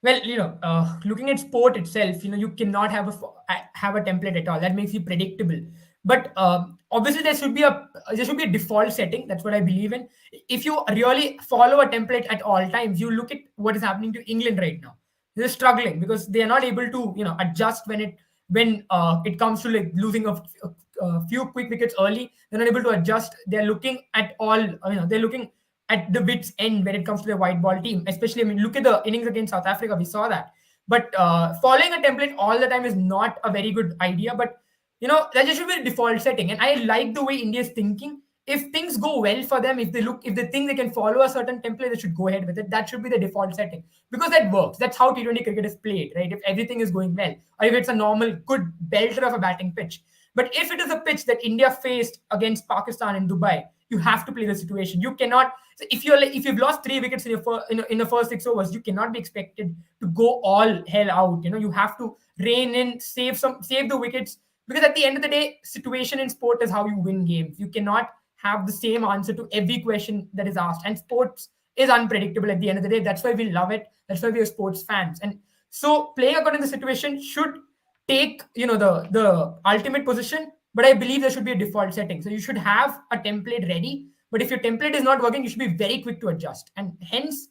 Well, looking at sport itself, you cannot have a template at all. That makes you predictable. But obviously, there should be a default setting. That's what I believe in. If you really follow a template at all times, you look at what is happening to England right now. They're struggling because they are not able to adjust when it comes to like losing a few quick wickets early. They're not able to adjust. They're looking at all. They're looking at the wits end when it comes to the white ball team. Especially, I mean, look at the innings against South Africa. We saw that. But following a template all the time is not a very good idea. But that just should be a default setting. And I like the way India is thinking. If things go well for them, if they think they can follow a certain template, they should go ahead with it. That should be the default setting because that works. That's how T20 cricket is played, right? If everything is going well, or if it's a normal, good belter of a batting pitch. But if it is a pitch that India faced against Pakistan in Dubai, you have to play the situation. You cannot. So if you've lost 3 wickets in the first 6 overs, you cannot be expected to go all hell out. You have to rein in, save the wickets, because at the end of the day, situation in sport is how you win games. You cannot have the same answer to every question that is asked, and sports is unpredictable at the end of the day. That's why we love it. That's why we are sports fans. And so playing according to the situation should take the ultimate position, but I believe there should be a default setting. So you should have a template ready, but if your template is not working, you should be very quick to adjust. And hence,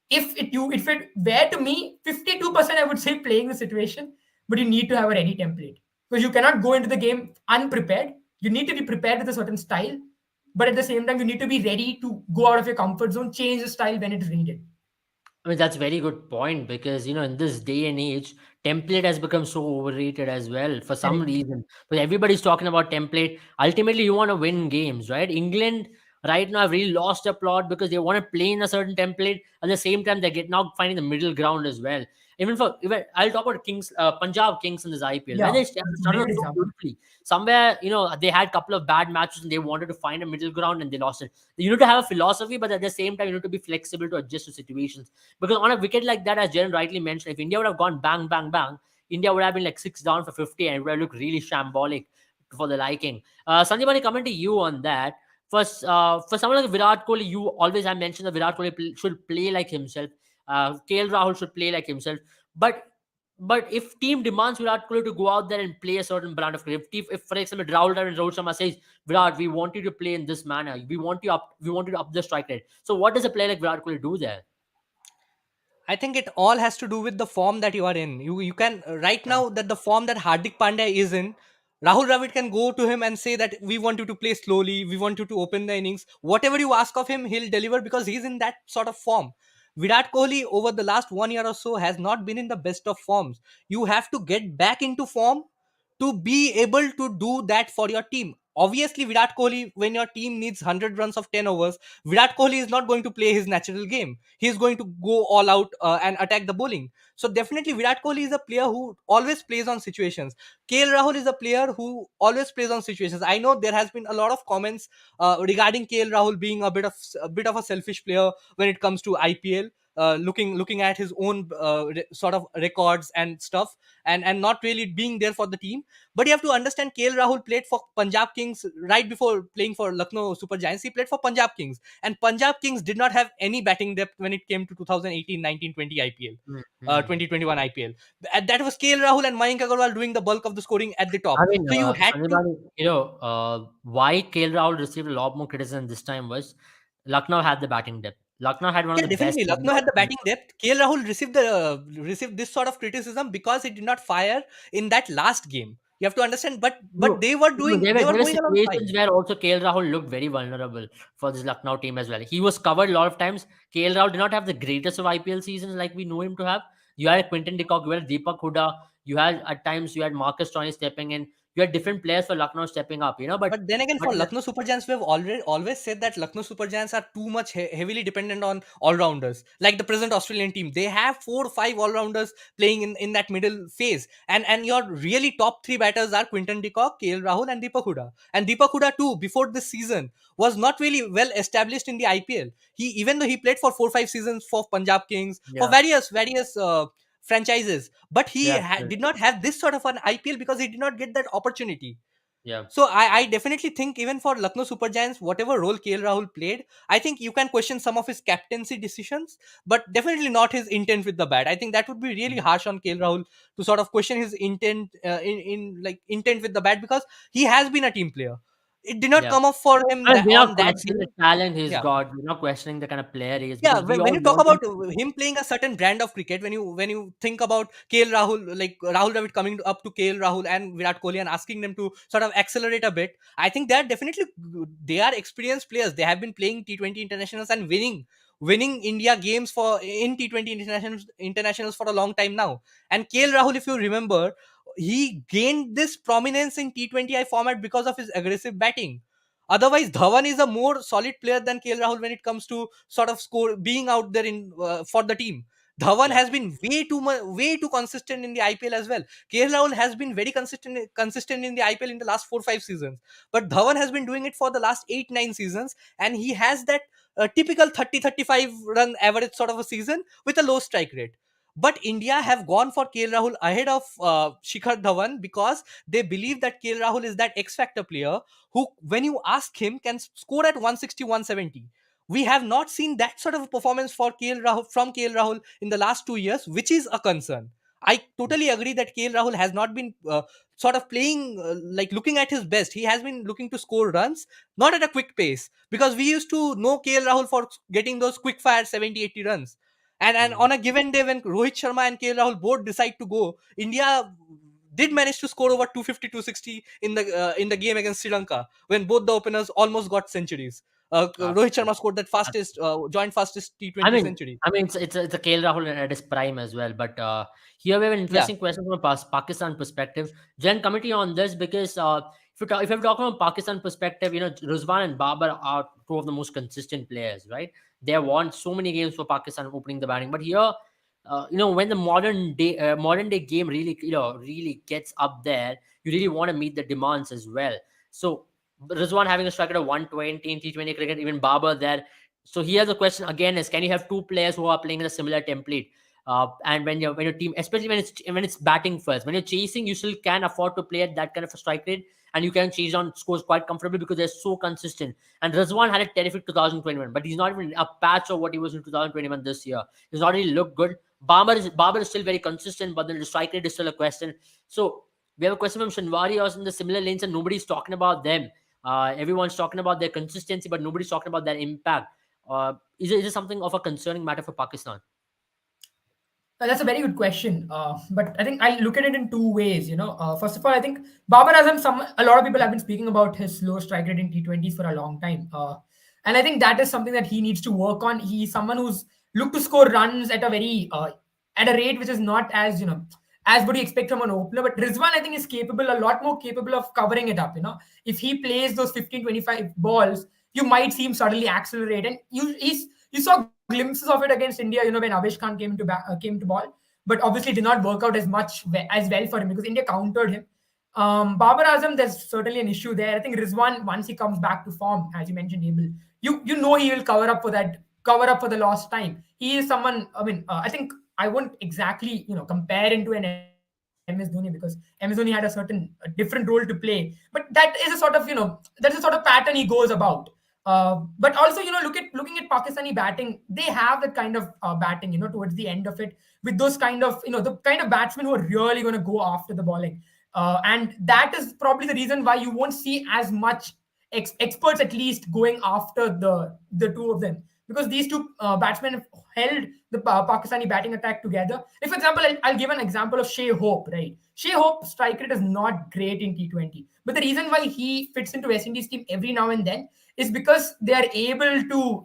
if it were to me, 52% I would say playing the situation, but you need to have a ready template because you cannot go into the game unprepared. You need to be prepared with a certain style, but at the same time, you need to be ready to go out of your comfort zone, change the style when it is needed. I mean, that's a very good point because, in this day and age, template has become so overrated as well for some Correct. reason. But everybody's talking about template. Ultimately, you want to win games, right? England right now have really lost their plot because they want to play in a certain template. At the same time, they're now finding the middle ground as well. Even I'll talk about Punjab Kings in this IPL. When Yeah, they that's a started great off so example. beautifully, somewhere, they had a couple of bad matches and they wanted to find a middle ground and they lost it. You need to have a philosophy, but at the same time, you need to be flexible to adjust to situations. Because on a wicket like that, as Jaren rightly mentioned, if India would have gone bang, bang, bang, India would have been like 6 down for 50 and it would have looked really shambolic for the liking. Sanjay, coming to you on that. First, for someone like Virat Kohli, you always have mentioned that Virat Kohli should play like himself. KL Rahul should play like himself. But if team demands Virat Kohli to go out there and play a certain brand of cricket, if for example Rahul and Rohit Sharma says, Virat, we want you to play in this manner. We want you to up the strike rate. So what does a player like Virat Kohli do there? I think it all has to do with the form that you are in. You can right now that the form that Hardik Pandya is in, Rahul Dravid can go to him and say that we want you to play slowly, we want you to open the innings. Whatever you ask of him, he'll deliver because he's in that sort of form. Virat Kohli over the last 1 year or so has not been in the best of forms. You have to get back into form to be able to do that for your team. Obviously, Virat Kohli, when your team needs 100 runs of 10 overs, Virat Kohli is not going to play his natural game. He is going to go all out and attack the bowling. So definitely, Virat Kohli is a player who always plays on situations. KL Rahul is a player who always plays on situations. I know there has been a lot of comments regarding KL Rahul being a bit of a selfish player when it comes to IPL. looking at his own sort of records and stuff, and not really being there for the team. But you have to understand, KL Rahul played for Punjab Kings right before playing for Lucknow Super Giants. He played for Punjab Kings, and Punjab Kings did not have any batting depth when it came to 2018, 19, 20 IPL. Mhm. 2021 IPL. That was KL Rahul and Mayank Agarwal doing the bulk of the scoring at the top. I mean, So you had Sandeep to. Bhai, why KL Rahul received a lot more criticism this time was Lucknow had the batting depth. Lucknow had one of Yeah, the best definitely. middle Lucknow had the order. batting depth. KL Rahul received this sort of criticism because he did not fire in that last game. You have to understand, but No, they were no, doing they were there were going along situations fine. where also KL Rahul looked very vulnerable for this Lucknow team as well. He was covered a lot of times. KL Rahul did not have the greatest of IPL seasons like we know him to have. You had Quinton de Kock, you had Deepak Hooda, you had at times you had Marcus Tony stepping in. You had different players for Lucknow stepping up, But then again, but for Lucknow Super Giants, we have already always said that Lucknow Super Giants are too much heavily dependent on all rounders. Like the present Australian team, they have 4 or 5 all rounders playing in that middle phase, and your really top three batters are Quinton de Kock, KL Rahul, and Deepak Hooda. And Deepak Hooda too, before this season, was not really well established in the IPL. He, even though he played for 4 or 5 seasons for Punjab Kings, for yeah, various franchises, but he yeah, did not have this sort of an IPL because he did not get that opportunity. yeah, So I definitely think even for Lucknow Super Giants, whatever role KL Rahul played, I think you can question some of his captaincy decisions, but definitely not his intent with the bat. I think that would be really harsh on KL Rahul to sort of question his intent in like intent with the bat, because he has been a team player. It did not yeah. come up for him I mean, that we're not on that questioning day. the talent he's Yeah. got. We're not questioning the kind of player he is Yeah, because we when all you talk want him about to be. him playing a certain brand of cricket, when you think about KL Rahul, like Rahul Dravid coming up to KL Rahul and Virat Kohli and asking them to sort of accelerate a bit, I think they are definitely they are experienced players. They have been playing T20 internationals and winning India games for in T20 internationals for a long time now. And KL Rahul, if you remember, he gained this prominence in T20I format because of his aggressive batting. Otherwise, Dhawan is a more solid player than KL Rahul when it comes to sort of score being out there in for the team. Dhawan Yeah, has been way too consistent in the IPL as well. KL Rahul has been very consistent in the IPL in the last 4 or 5 seasons, but Dhawan has been doing it for the last 8 9 seasons, and he has that typical 30-35 run average sort of a season with a low strike rate. But India have gone for KL Rahul ahead of Shikhar Dhawan because they believe that KL Rahul is that X factor player who, when you ask him, can score at 160, 170. We have not seen that sort of a performance for KL Rahul from KL Rahul in the last 2 years, which is a concern. I totally agree that KL Rahul has not been sort of playing like looking at his best. He has been looking to score runs, not at a quick pace, because we used to know KL Rahul for getting those quick fire 70, 80 runs. And mm, on a given day when Rohit Sharma and KL Rahul both decide to go, India did manage to score over 250, 260 in the game against Sri Lanka when both the openers almost got centuries. Rohit absolutely. Sharma scored that fastest joint fastest I T20 mean, century. it's a KL Rahul at his prime as well. But here we have an Yeah. interesting question from a Pakistan perspective. Jen, committee on this because if you're talking from Pakistan perspective, Ruzwan and Babar are two of the most consistent players, right? They have won so many games for Pakistan opening the batting. But here, when the modern day game really really gets up there, you really want to meet the demands as well. So Rizwan having a strike at 120 in T20 cricket, even Babar there. So here's the question again: is can you have two players who are playing in a similar template? And when your team, especially when it's batting first, when you're chasing, you still can afford to play at that kind of a strike rate, and you can chase on scores quite comfortably because they're so consistent. And Rizwan had a terrific 2021, but he's not even a patch of what he was in 2021 this year. He's not really looked good. Barber is still very consistent, but then the strike rate is still a question. So we have a question from Shanwari also in the similar lanes, and nobody's talking about them. Everyone's talking about their consistency, but nobody's talking about their impact. Is it something of a concerning matter for Pakistan? That's a very good question. But I think I look at it in two ways. First of all, I think Babar Azam. A lot of people have been speaking about his low strike rate in T20s for a long time, and I think that is something that he needs to work on. He's someone who's looked to score runs at a very at a rate which is not as as what you expect from an opener. But Rizwan, I think, is capable, a lot more capable of covering it up. If he plays those 15-25 balls, you might see him suddenly accelerate, and you saw glimpses of it against India, when Avesh Khan came to ball, but obviously did not work out as well for him because India countered him. Babar Azam, there's certainly an issue there. I think Rizwan, once he comes back to form, as you mentioned, Abel, you know he will cover up for that cover up for the lost time. He is someone. I mean, I think I won't exactly compare him to an MS Dhoni, because MS Dhoni had a different role to play. But that is a sort of that's a sort of pattern he goes about. But also, looking at Pakistani batting, they have that kind of batting, towards the end of it, with those kind of, the kind of batsmen who are really going to go after the bowling. And that is probably the reason why you won't see as much experts, at least, going after the two of them, because these two batsmen have held the Pakistani batting attack together. If, for example, I'll give an example of Shea Hope, right? Shea Hope strike rate is not great in T20, but the reason why he fits into West Indies team every now and then is because they are able to,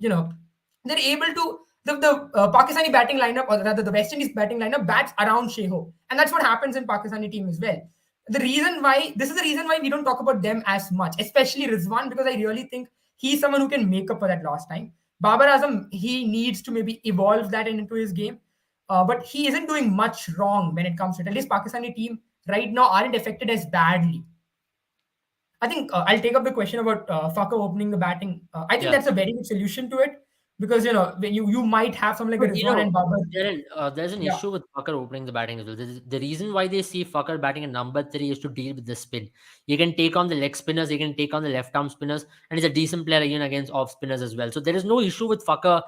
they're able to, the Pakistani batting lineup, or rather the West Indies batting lineup, bats around Shea Hope, and that's what happens in Pakistani team as well. This is the reason why we don't talk about them as much, especially Rizwan, because I really think he's someone who can make up for that lost time. Babar Azam, he needs to maybe evolve that into his game, but he isn't doing much wrong when it comes to it. At least Pakistani team right now aren't affected as badly. I think I'll take up the question about Fakar opening the batting. I think Yeah. that's a very good solution to it, because when you might have something like a But Rizwan and Babar. Darren, there's an Yeah. issue with Fucker opening the batting as well. The reason why they see Fucker batting at number 3 is to deal with the spin. You can take on the leg spinners, you can take on the left arm spinners, and he's a decent player even against off spinners as well. So there is no issue with Fucker,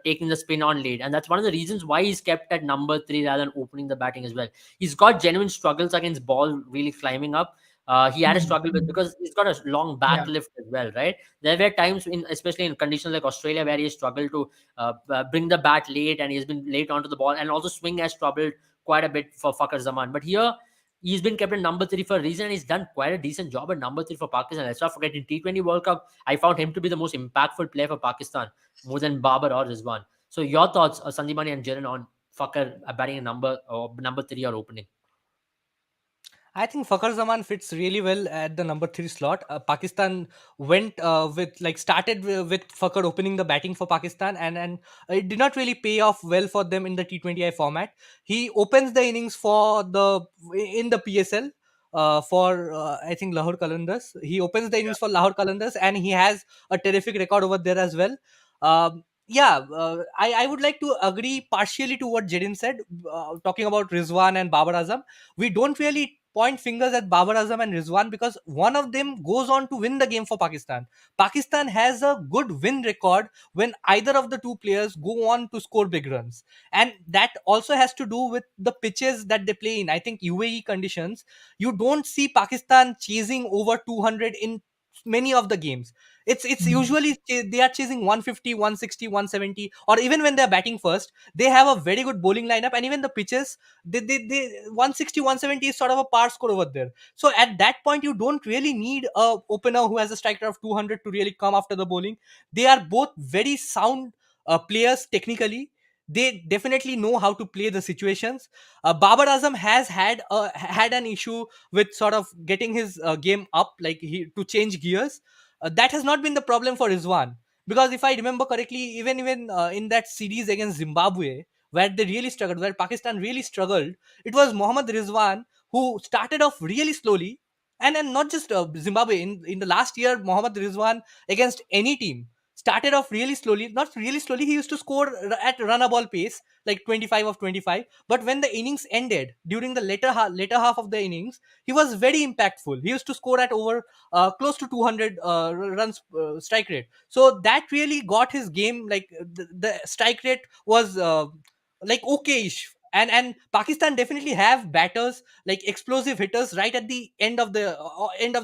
taking the spin on lead, and that's one of the reasons why he's kept at number 3 rather than opening the batting as well. He's got genuine struggles against ball really climbing up. He had a struggle with, because he's got a long back Yeah. lift as well, right? There were times especially in conditions like Australia, where he struggled to bring the bat late, and he's been late onto the ball, and also swing has troubled quite a bit for Fakhar Zaman. But here, he's been kept at number 3 for a reason, and he's done quite a decent job at number 3 for Pakistan. Let's not forget, in T20 World Cup, I found him to be the most impactful player for Pakistan, more than Babar or Rizwan. So your thoughts, Sandipani and Jiran, on Fakhar batting a number 3 or opening? I think Fakhar Zaman fits really well at the number 3 slot. Pakistan went started with Fakhar opening the batting for Pakistan, and it did not really pay off well for them in the T20I format. He opens the innings in the PSL for I think Lahore Qalandars. He opens the innings for Lahore Qalandars, and he has a terrific record over there as well. I would like to agree partially to what Jedin said, talking about Rizwan and Babar Azam. We don't really point fingers at Babar Azam and Rizwan, because one of them goes on to win the game for Pakistan. Pakistan has a good win record when either of the two players go on to score big runs. And that also has to do with the pitches that they play in. I think UAE conditions, you don't see Pakistan chasing over 200 in many of the games. It's usually they are chasing 150, 160, 170, or even when they're batting first, they have a very good bowling lineup, and even the pitches, they 160, 170 is sort of a par score over there. So at that point, you don't really need a opener who has a strike rate of 200 to really come after the bowling. They are both very sound players technically. They definitely know how to play the situations. Babar Azam has had an issue with sort of getting his game up, like to change gears. That has not been the problem for Rizwan, because if I remember correctly, even in that series against Zimbabwe, where they really struggled, where Pakistan really struggled, it was Mohammad Rizwan who started off really slowly. And not just Zimbabwe. In the last year, Mohammad Rizwan against any team started off really slowly. Not really slowly. He used to score at run a ball pace, like 25 of 25. But when the innings ended, during the later half of the innings, he was very impactful. He used to score at over close to 200 runs strike rate. So that really got his game, like the strike rate was like okayish. And Pakistan definitely have batters, like explosive hitters, right at the end of the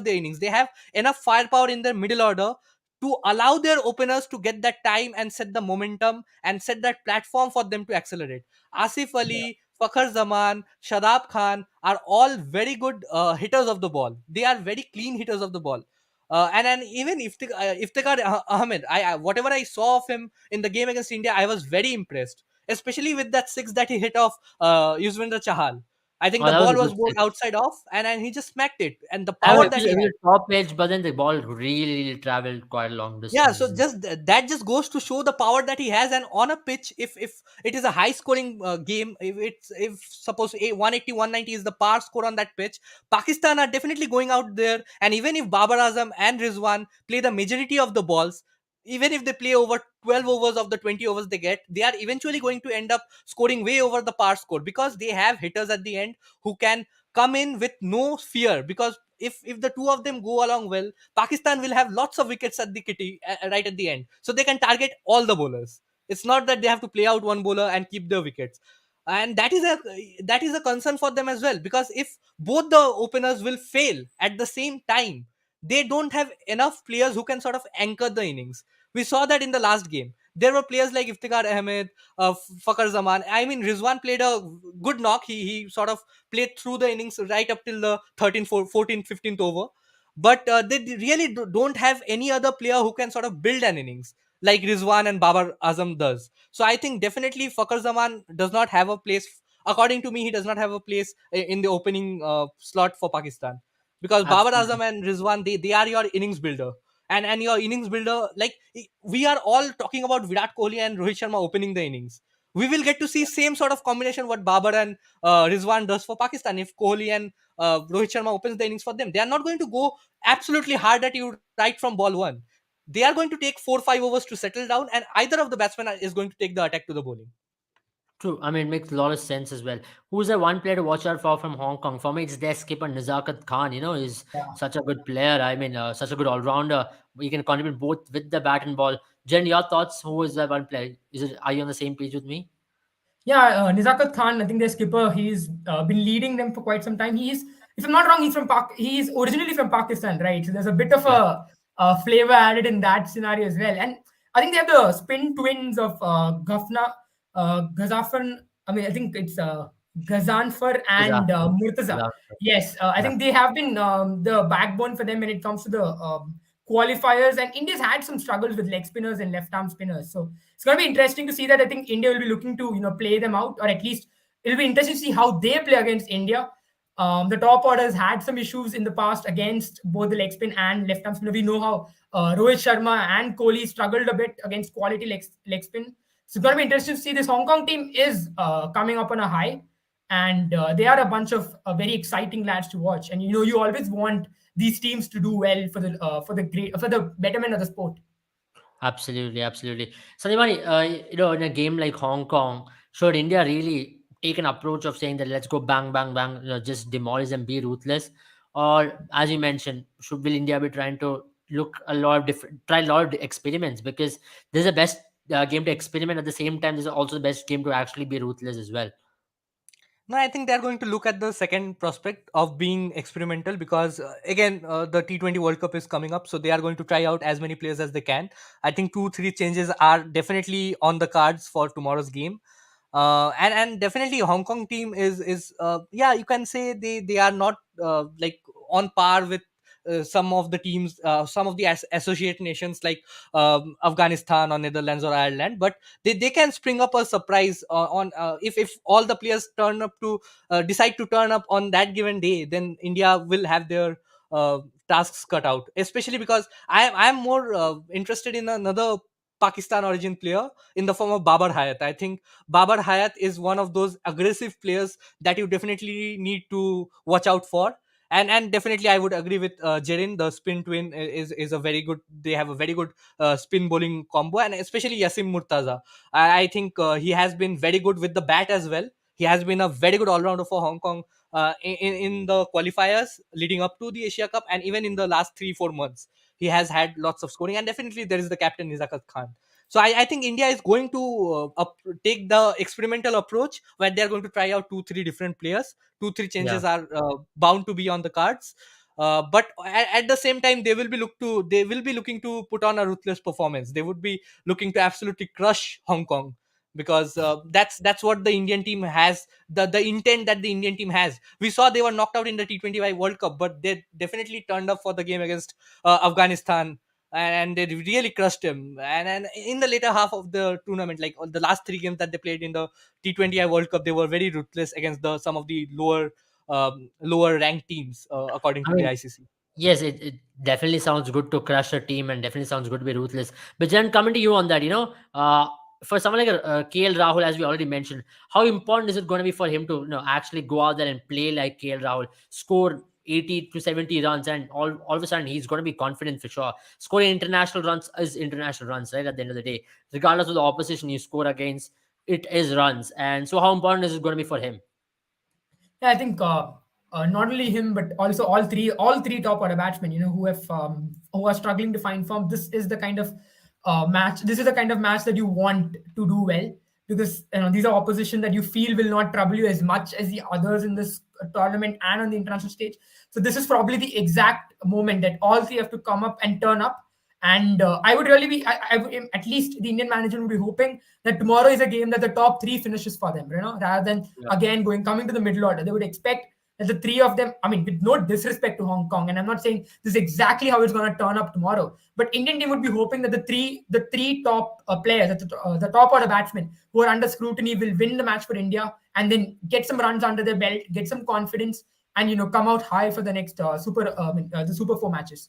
innings. They have enough firepower in their middle order to allow their openers to get that time and set the momentum and set that platform for them to accelerate. Asif Ali, Fakhar Zaman, Shadab Khan are all very good hitters of the ball. They are very clean hitters of the ball. And even Iftikhar Ahmed, whatever I saw of him in the game against India, I was very impressed, especially with that six that he hit off Yuzvendra Chahal. I think Oh, the that was ball a was good bowled six. outside off, and he just smacked it. And the I power it that was, he it had. was a top edge, but then the ball really traveled quite a long Yeah, distance. so just that just goes to show the power that he has. And on a pitch, if it is a high scoring game, if suppose 180 190 is the par score on that pitch, Pakistan are definitely going out there. And even if Babar Azam and Rizwan play the majority of the balls, even if they play over 12 overs of the 20 overs they get, they are eventually going to end up scoring way over the par score, because they have hitters at the end who can come in with no fear. Because if the two of them go along well, Pakistan will have lots of wickets at the kitty, right at the end, so they can target all the bowlers. It's not that they have to play out one bowler and keep the wickets. And that is a concern for them as well, because if both the openers will fail at the same time, they don't have enough players who can sort of anchor the innings. We saw that in the last game. There were players like Iftikhar Ahmed, Fakhar Zaman. I mean, Rizwan played a good knock. He sort of played through the innings right up till the 13th, 14th, 15th over. But they really don't have any other player who can sort of build an innings like Rizwan and Babar Azam does. So I think definitely Fakhar Zaman does not have a place. According to me, he does not have a place in the opening slot for Pakistan, because Babar Absolutely. Azam and Rizwan, they are your innings builder. And your innings builder, like, we are all talking about Virat Kohli and Rohit Sharma opening the innings. We will get to see same sort of combination what Babar and Rizwan does for Pakistan. If Kohli and Rohit Sharma opens the innings for them, they are not going to go absolutely hard at you right from ball one. They are going to take 4-5 overs to settle down, and either of the batsmen is going to take the attack to the bowling. True. I mean, it makes a lot of sense as well. Who's the one player to watch out for from Hong Kong? For me, it's their skipper Nizakat Khan. He's Yeah. such a good player. I mean, such a good all rounder. He can contribute both with the bat and ball. Jen, your thoughts? Who is that one player? Are you on the same page with me? Yeah, Nizakat Khan, I think their skipper, he's been leading them for quite some time. If I'm not wrong, he's originally from Pakistan, right? So there's a bit of Yeah. a flavor added in that scenario as well. And I think they have the spin twins of Ghazafan. I mean, I think it's Ghazanfar and Disaster. Murtaza. Disaster. Yes, I Yeah. think they have been the backbone for them when it comes to the qualifiers. And India's had some struggles with leg spinners and left arm spinners. So it's going to be interesting to see that. I think India will be looking to play them out, or at least it'll be interesting to see how they play against India. The top orders had some issues in the past against both the leg spin and left arm spinner. We know how Rohit Sharma and Kohli struggled a bit against quality leg spin. So it's going to be interesting to see. This Hong Kong team is coming up on a high, and they are a bunch of very exciting lads to watch. And you always want these teams to do well for the betterment of the sport. Absolutely, absolutely. Sanjay, in a game like Hong Kong, should India really take an approach of saying that let's go bang, bang, bang, just demolish and be ruthless? Or, as you mentioned, will India be trying to try a lot of experiments? Because this is the best game to experiment. At the same time, this is also the best game to actually be ruthless as well. No, I think they're going to look at the second prospect of being experimental, because again, the T20 World Cup is coming up, so they are going to try out as many players as they can. I think 2-3 changes are definitely on the cards for tomorrow's game. And definitely Hong Kong team is yeah, you can say they are not like on par with some of the teams, some of the associate nations like Afghanistan or Netherlands or Ireland, but they can spring up a surprise on if all the players turn up to decide to turn up on that given day, then India will have their tasks cut out, especially because I'm more interested in another Pakistan origin player in the form of Babar Hayat. I think Babar Hayat is one of those aggressive players that you definitely need to watch out for. And definitely I would agree with Jerin. The spin twin is a very good. They have a very good spin bowling combo, and especially Yasim Murtaza. I think he has been very good with the bat as well. He has been a very good all-rounder for Hong Kong in the qualifiers leading up to the Asia Cup, and even in the last 3-4 months he has had lots of scoring. And definitely there is the captain Nizakat Khan. So I think India is going to take the experimental approach where they are going to try out 2-3 different players. 2-3 Yeah. changes are bound to be on the cards. But at the same time, they will be looking to put on a ruthless performance. They would be looking to absolutely crush Hong Kong, because that's what the Indian team has, the intent that the Indian team has. We saw they were knocked out in the T20 World Cup, but they definitely turned up for the game against Afghanistan, and they really crushed him. And in the later half of the tournament, like the last 3 games that they played in the T20 World Cup, they were very ruthless against the some of the lower ranked teams, according I to the mean, ICC. yes, it definitely sounds good to crush a team and definitely sounds good to be ruthless. But then coming to you on that, for someone like KL Rahul, as we already mentioned, how important is it going to be for him to actually go out there and play like KL Rahul, score 80 to 70 runs, and all of a sudden he's going to be confident for sure. Scoring international runs is international runs, right? At the end of the day, regardless of the opposition you score against, it is runs. And so, how important is it going to be for him? Yeah, I think not only him, but also all three top order batsmen, who are struggling to find form. This is the kind of match. This is the kind of match that you want to do well, because these are opposition that you feel will not trouble you as much as the others in this tournament and on the international stage. So this is probably the exact moment that all three have to come up and turn up. And I would really be, at least the Indian management would be hoping that tomorrow is a game that the top three finishes for them, rather than Yeah. again coming to the middle order. They would expect that the three of them, I mean, with no disrespect to Hong Kong, and I'm not saying this is exactly how it's going to turn up tomorrow, but Indian team would be hoping that the three top players, the top order batsmen who are under scrutiny, will win the match for India and then get some runs under their belt, get some confidence, and come out high for the next the Super Four matches.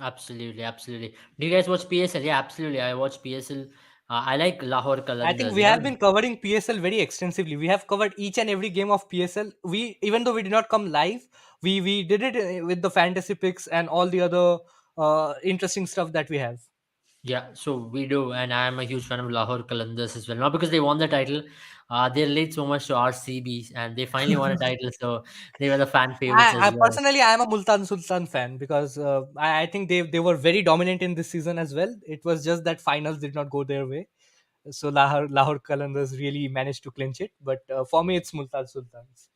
Absolutely, absolutely. Do you guys watch PSL? Yeah, absolutely. I watch PSL. I like Lahore I think Qalandars. we have been covering PSL very extensively. We have covered each and every game of PSL. We, even though we did not come live, we did it with the fantasy picks and all the other interesting stuff that we have. Yeah, so we do, and I am a huge fan of Lahore Qalandars as well. Not because they won the title, they relate so much to RCB, and they finally won a title, so they were the fan favorites as I well. personally, I am a Multan Sultan fan because I think they were very dominant in this season as well. It was just that finals did not go their way. So Lahore Qalandars really managed to clinch it. But for me, it's Multan Sultans.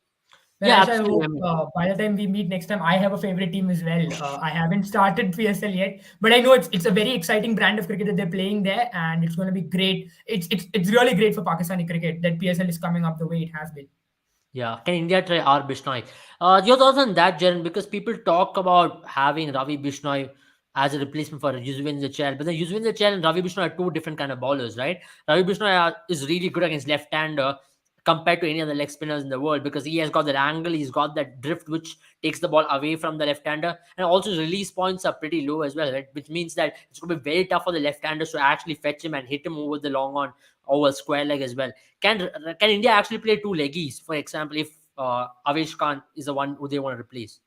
Well, Yeah, Ash, I absolutely. hope I mean, by the time we meet next time, I have a favorite team as well. I haven't started PSL yet, but I know it's a very exciting brand of cricket that they're playing there, and it's going to be great. It's really great for Pakistani cricket that PSL is coming up the way it has been. yeah, can India try R. Bishnoi? Your thoughts on that, Jaren? Because people talk about having Ravi Bishnoi as a replacement for Yuzvendra Chahal, but then Yuzvendra Chahal and Ravi Bishnoi are two different kind of bowlers, right? Ravi Bishnoi is really good against left-hander compared to any other leg spinners in the world because he has got that angle, he's got that drift which takes the ball away from the left-hander, and also his release points are pretty low as well, right? Which means that it's going to be very tough for the left-handers to actually fetch him and hit him over the long on over square leg as well. Can India actually play two leggies, for example, if Avesh Khan is the one who they want to replace?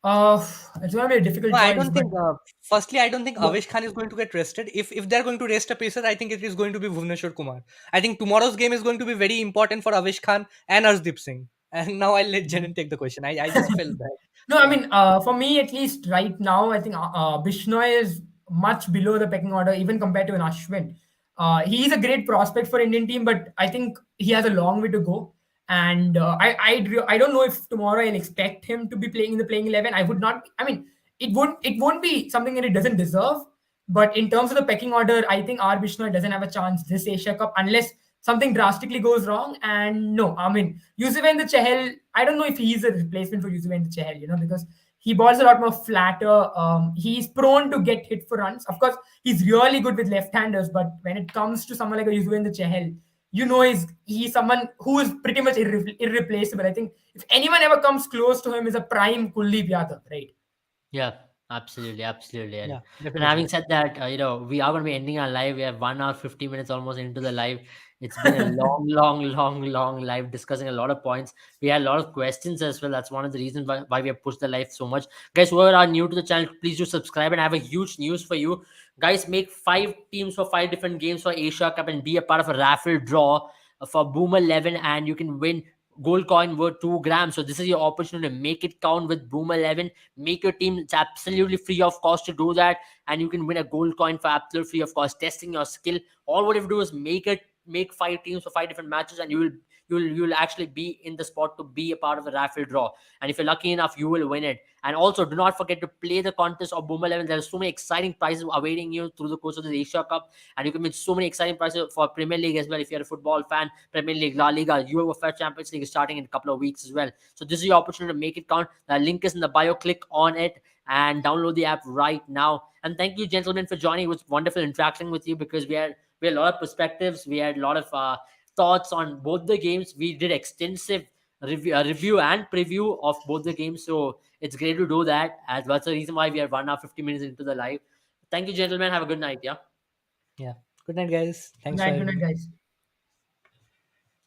Uh, it's going to be a difficult No, I choice, don't but think. Firstly, I don't think yeah. Avesh Khan is going to get rested. If they're going to rest a pacer, I think it is going to be Bhuvneshwar Kumar. I think tomorrow's game is going to be very important for Avesh Khan and Arshdeep Singh. And now I'll let Janan take the question. I just felt that. No, I Yeah. mean, for me at least right now, I think Bishnoi is much below the pecking order, even compared to an Ashwin. He's a great prospect for Indian team, but I think he has a long way to go. And I don't know if tomorrow I'll expect him to be playing in the playing 11. I would not. I mean, it won't be something that it doesn't deserve. But in terms of the pecking order, I think R Bishnoi doesn't have a chance this Asia Cup unless something drastically goes wrong. And no, I mean, Yuzvendra Chahal, I don't know if he's a replacement for Yuzvendra Chahal, because he balls a lot more flatter. He's prone to get hit for runs. Of course, he's really good with left-handers, but when it comes to someone like a Yuzvendra Chahal, he's someone who is pretty much irreplaceable. I think if anyone ever comes close to him is a prime Kuldeep Yadav, right? Yeah, absolutely, absolutely. And, Yeah, and having definitely. said that, we are going to be ending our live. We have 1 hour, 50 minutes almost into the live. It's been a long, long, long, long live discussing a lot of points. We had a lot of questions as well. That's one of the reasons why we have pushed the live so much. Guys who are new to the channel, please do subscribe, and I have a huge news for you. Guys, make 5 teams for 5 different games for Asia Cup and be a part of a raffle draw for Boomer 11, and you can win gold coin worth 2 grams. So this is your opportunity to make it count with Boomer 11. Make your team. It's absolutely free of cost to do that, and you can win a gold coin for absolutely free of cost. Testing your skill. All what you have to do is make 5 teams for 5 different matches, and you'll actually be in the spot to be a part of the raffle draw. And if you're lucky enough, you will win it. And also, do not forget to play the contest of Boomer 11. There are so many exciting prizes awaiting you through the course of the Asia Cup, and you can win so many exciting prizes for Premier League as well. If you're a football fan, Premier League, La Liga, UEFA Champions League is starting in a couple of weeks as well. So this is your opportunity to make it count. The link is in the bio. Click on it and download the app right now. And thank you, gentlemen, for joining. It was wonderful interacting with you because we had a lot of perspectives. We had a lot of thoughts on both the games. We did extensive review and preview of both the games. So it's great to do that. As that's the reason why we are 1 hour 50 minutes into the live. Thank you, gentlemen. Have a good night. Yeah. Yeah. Good night, guys. Good Thanks for night, having me. guys.